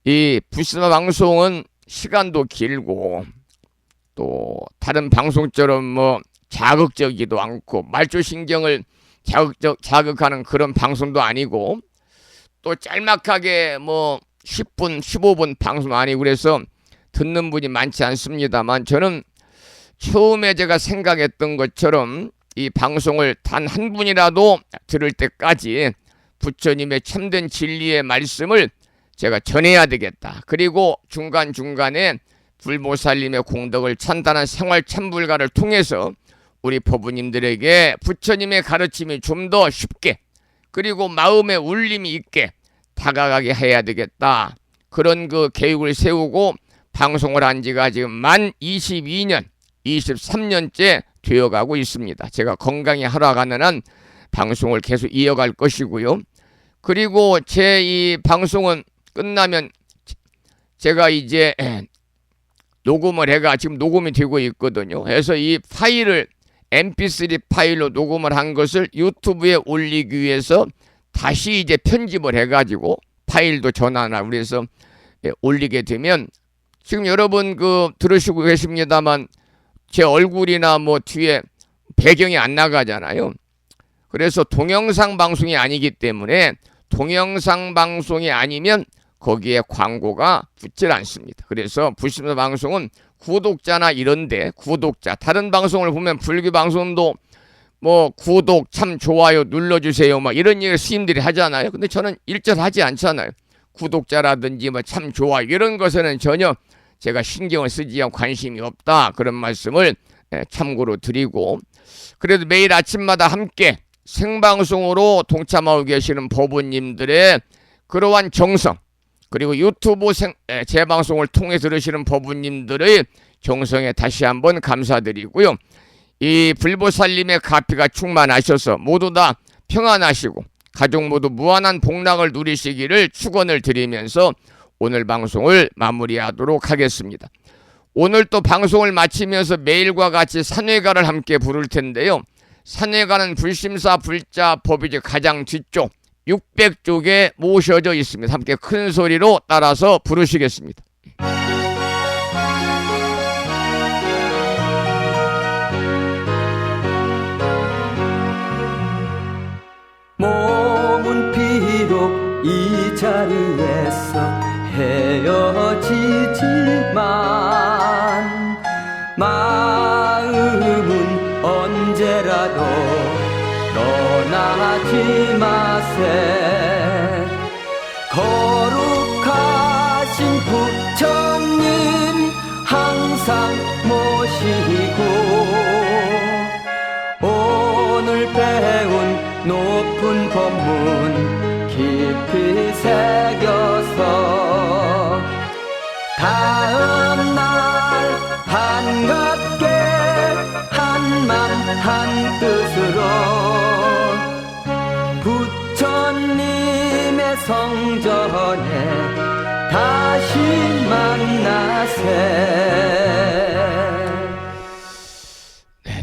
이 불신화 방송은 시간도 길고 또 다른 방송처럼 뭐 자극적이지도 않고 말초신경을 자극하는 그런 방송도 아니고, 또 짤막하게 뭐 10분, 15분 방송 아니고, 그래서 듣는 분이 많지 않습니다만, 저는 처음에 제가 생각했던 것처럼 이 방송을 단 한 분이라도 들을 때까지 부처님의 참된 진리의 말씀을 제가 전해야 되겠다. 그리고 중간중간에 불보살님의 공덕을 찬단한 생활 참불가를 통해서 우리 법부님들에게 부처님의 가르침이 좀 더 쉽게, 그리고 마음의 울림이 있게 다가가게 해야 되겠다. 그런 그 계획을 세우고 방송을 한 지가 지금 만 22년, 23년째 되어가고 있습니다. 제가 건강이 하락하는 한 방송을 계속 이어갈 것이고요. 그리고 제 이 방송은 끝나면 제가 이제 녹음을 해가 지금 녹음이 되고 있거든요. 그래서 이 파일을 mp3 파일로 녹음을 한 것을 유튜브에 올리기 위해서 다시 이제 편집을 해가지고 파일도 전환하고 그래서 올리게 되면, 지금 여러분 그 들으시고 계십니다만 제 얼굴이나 뭐 뒤에 배경이 안 나가잖아요. 그래서 동영상 방송이 아니기 때문에, 동영상 방송이 아니면 거기에 광고가 붙질 않습니다. 그래서 불신화 방송은 구독자나 이런데, 구독자 다른 방송을 보면 불교 방송도 뭐 구독 참 좋아요 눌러주세요 막 이런 얘기를 스님들이 하잖아요. 근데 저는 일절하지 않잖아요. 구독자라든지 뭐 참 좋아요 이런 것에는 전혀 제가 신경을 쓰지 않고 관심이 없다, 그런 말씀을 참고로 드리고, 그래도 매일 아침마다 함께 생방송으로 동참하고 계시는 법우님들의 그러한 정성, 그리고 유튜브 재방송을 통해 들으시는 법우님들의 정성에 다시 한번 감사드리고요. 이 불보살님의 가피가 충만하셔서 모두 다 평안하시고 가족 모두 무한한 복락을 누리시기를 축원을 드리면서 오늘 방송을 마무리하도록 하겠습니다. 오늘 또 방송을 마치면서 매일과 같이 산회가를 함께 부를 텐데요. 산회가는 불심사 불자 법이지 가장 뒤쪽 600쪽에 모셔져 있습니다. 함께 큰 소리로 따라서 부르시겠습니다. 몸은 비록 이 자리에서 헤어지지만 마음은 언제라도 떠나지 마세. 거룩하신 부처님 항상 모시고 오늘 배운 높은 법문 깊이 새겨서 다음날 반갑게 한맘 한뜻으로 부처님의 성전에 다시 만나세.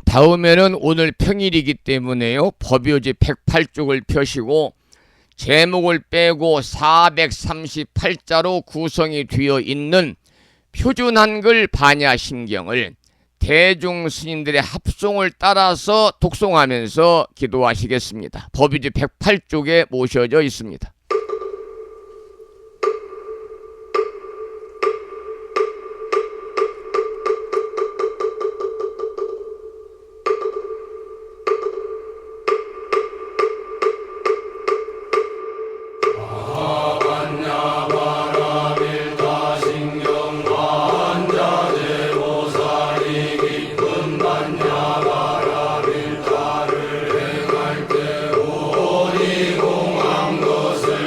다음에는 오늘 평일이기 때문에요. 법요지 108쪽을 펴시고 제목을 빼고 438자로 구성이 되어 있는 표준 한글 반야심경을 대중 스님들의 합송을 따라서 독송하면서 기도하시겠습니다. 법요지 108쪽에 모셔져 있습니다. 것을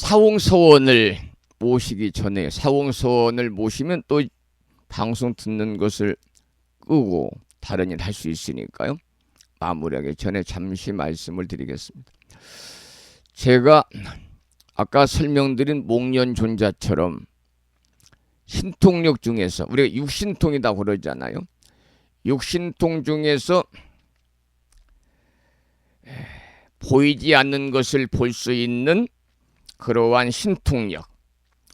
사홍서원을 모시기 전에 사홍서원을 모시면 또 방송 듣는 것을 끄고 다른 일 할 수 있으니까요. 마무리하기 전에 잠시 말씀을 드리겠습니다. 제가 아까 설명드린 목련존자처럼 신통력 중에서 우리가 육신통이다 그러잖아요. 육신통 중에서 보이지 않는 것을 볼 수 있는 그러한 신통력,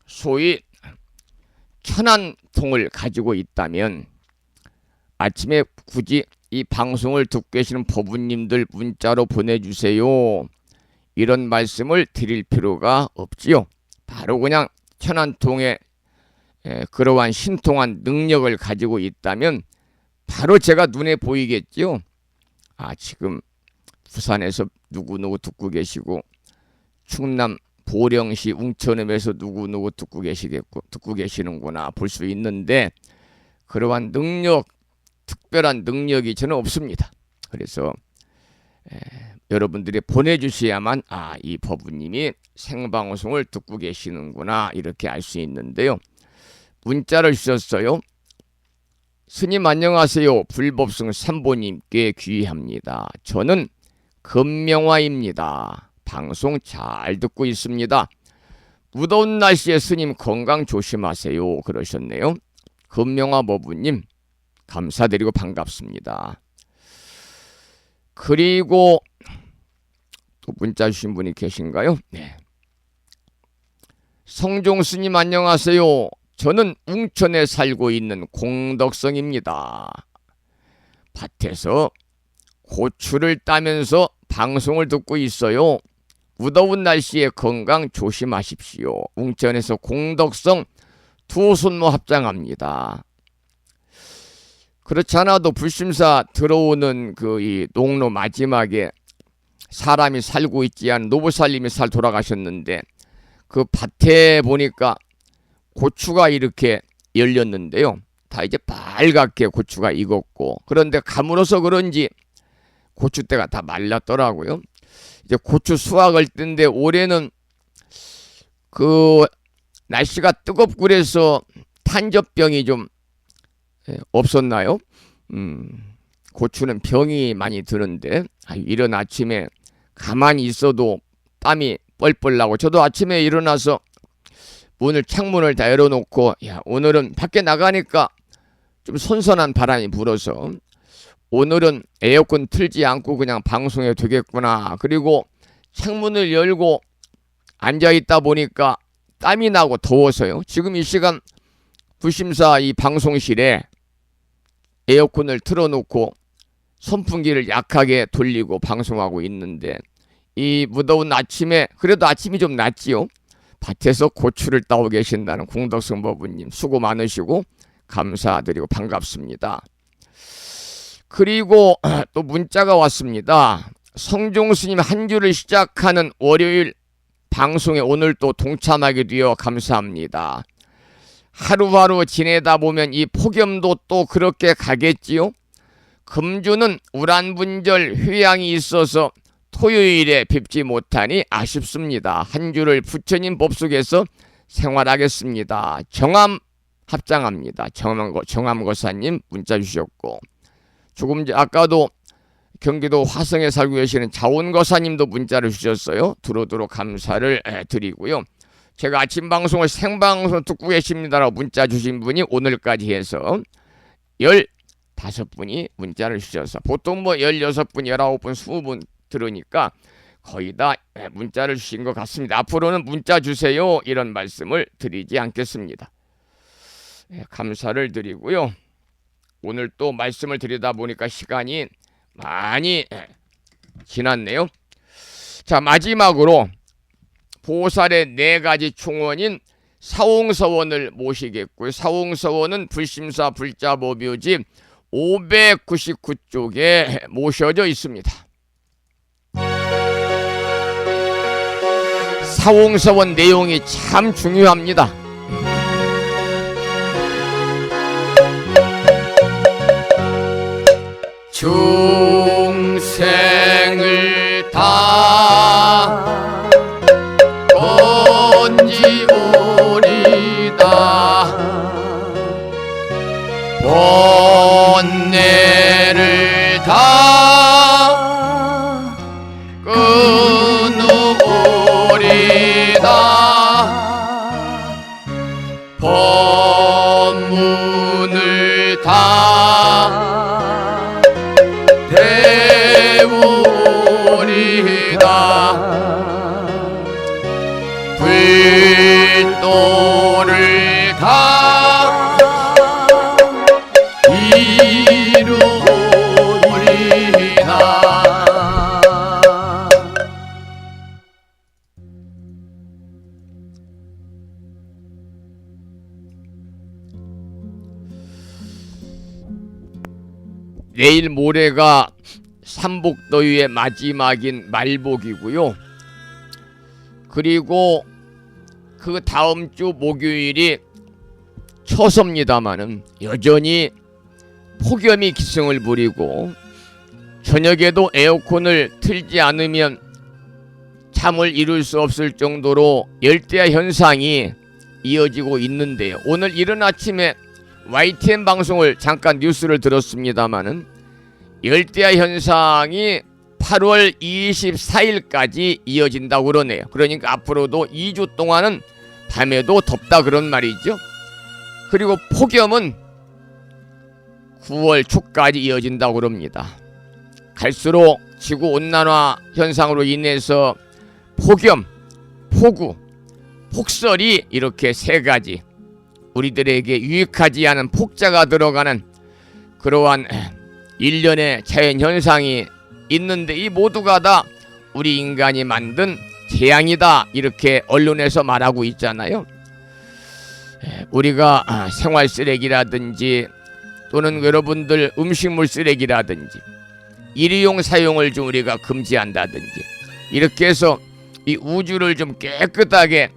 소위 천안통을 가지고 있다면 아침에 굳이 이 방송을 듣고 계시는 법우님들 문자로 보내주세요. 이런 말씀을 드릴 필요가 없지요. 바로 그냥 천안통에 그러한 신통한 능력을 가지고 있다면 바로 제가 눈에 보이겠지요. 아, 지금 부산에서 누구누구 듣고 계시고 충남 보령시 웅천읍에서 누구누구 듣고 계시는구나 볼 수 있는데 그러한 능력, 특별한 능력이 저는 없습니다. 그래서 여러분들이 보내주셔야만 이 법우님이 생방송을 듣고 계시는구나 이렇게 알 수 있는데요. 문자를 주셨어요. 스님 안녕하세요. 불법성 삼보님께 귀의합니다. 저는 금명화입니다. 방송 잘 듣고 있습니다. 무더운 날씨에 스님 건강 조심하세요. 그러셨네요. 금명화 법우님 감사드리고 반갑습니다. 그리고 또 문자 주신 분이 계신가요? 네. 성종 스님 안녕하세요. 저는 웅천에 살고 있는 공덕성입니다. 밭에서 고추를 따면서 방송을 듣고 있어요. 무더운 날씨에 건강 조심하십시오. 웅천에서 공덕성 두 손모 합장합니다. 그렇지 않아도 불심사 들어오는 이 농로 마지막에 사람이 살고 있지 않은 노부살님이 돌아가셨는데 그 밭에 보니까 고추가 이렇게 열렸는데요. 다 이제 빨갛게 고추가 익었고 그런데 가물어서 그런지 고추대가 다 말랐더라고요. 이제 고추 수확할 때인데 올해는 그 날씨가 뜨겁고 그래서 탄저병이 좀 없었나요? 고추는 병이 많이 드는데 이런 아침에 가만히 있어도 땀이 뻘뻘 나고 저도 아침에 일어나서 창문을 다 열어놓고 오늘은 밖에 나가니까 좀 선선한 바람이 불어서 오늘은 에어컨 틀지 않고 그냥 방송해도 되겠구나. 그리고 창문을 열고 앉아있다 보니까 땀이 나고 더워서요. 지금 이 시간 부심사 이 방송실에 에어컨을 틀어놓고 선풍기를 약하게 돌리고 방송하고 있는데 이 무더운 아침에 그래도 아침이 좀 낫지요. 밭에서 고추를 따고 계신다는 공덕성 법우님 수고 많으시고 감사드리고 반갑습니다. 그리고 또 문자가 왔습니다. 성종스님 한 주를 시작하는 월요일 방송에 오늘 또 동참하게 되어 감사합니다. 하루하루 지내다 보면 이 폭염도 또 그렇게 가겠지요. 금주는 우란분절 휴양이 있어서 토요일에 뵙지 못하니 아쉽습니다. 한 주를 부처님 법속에서 생활하겠습니다. 정암 합장합니다. 정암거사님 문자 주셨고 조금 전 아까도 경기도 화성에 살고 계시는 자원거사님도 문자를 주셨어요. 두루두루 감사를 드리고요. 제가 아침 방송을 생방송 듣고 계십니다라고 문자 주신 분이 오늘까지 해서 15분이 문자를 주셔서 보통 16분, 19분, 20분 들으니까 거의 다 문자를 주신 것 같습니다. 앞으로는 문자 주세요. 이런 말씀을 드리지 않겠습니다. 감사를 드리고요. 오늘 또 말씀을 드리다 보니까 시간이 많이 지났네요. 자, 마지막으로 보살의 4가지 총원인 사홍서원을 모시겠고요. 사홍서원은 불심사 불자보묘지 599쪽에 모셔져 있습니다. 사홍서원 내용이 참 중요합니다. 중생을 다 내일 모레가 삼복더위의 마지막인 말복이고요. 그리고 그 다음 주 목요일이 처서입니다마는 여전히 폭염이 기승을 부리고 저녁에도 에어컨을 틀지 않으면 잠을 이룰 수 없을 정도로 열대야 현상이 이어지고 있는데요. 오늘 이른 아침에 YTN 방송을 잠깐 뉴스를 들었습니다마는 열대야 현상이 8월 24일까지 이어진다고 그러네요. 그러니까 앞으로도 2주 동안은 밤에도 덥다 그런 말이죠. 그리고 폭염은 9월 초까지 이어진다고 그럽니다. 갈수록 지구온난화 현상으로 인해서 폭염, 폭우, 폭설이 이렇게 세 가지 우리들에게 유익하지 않은 폭자가 들어가는 그러한 일련의 자연현상이 있는데 이 모두가 다 우리 인간이 만든 재앙이다 이렇게 언론에서 말하고 있잖아요. 우리가 생활 쓰레기라든지 또는 여러분들 음식물 쓰레기라든지 일회용 사용을 좀 우리가 금지한다든지 이렇게 해서 이 우주를 좀 깨끗하게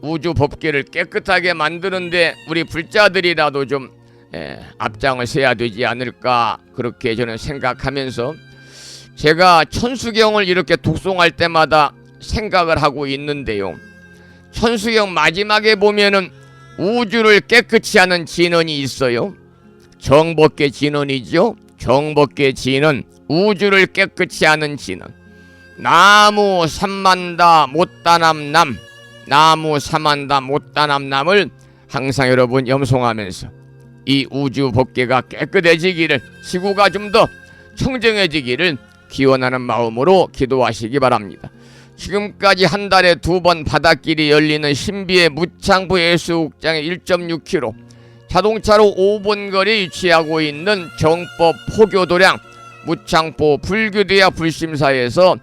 우주 법계를 깨끗하게 만드는데 우리 불자들이라도 좀 앞장을 서야 되지 않을까 그렇게 저는 생각하면서 제가 천수경을 이렇게 독송할 때마다 생각을 하고 있는데요. 천수경 마지막에 보면은 우주를 깨끗이 하는 진언이 있어요. 정법계 진언이죠. 정법계 진언, 우주를 깨끗이 하는 진언. 나무 삼만다 못다남남, 나무 삼만다 못다남남을 항상 여러분 염송하면서 이 우주 법계가 깨끗해지기를, 지구가 좀 더 청정해지기를 기원하는 마음으로 기도하시기 바랍니다. 지금까지 한 달에 2번 바닷길이 열리는 신비의 무창포 해수욕장의 1.6km, 자동차로 5분 거리에 위치하고 있는 정법 포교도량 무창포 불교대야 불심사에서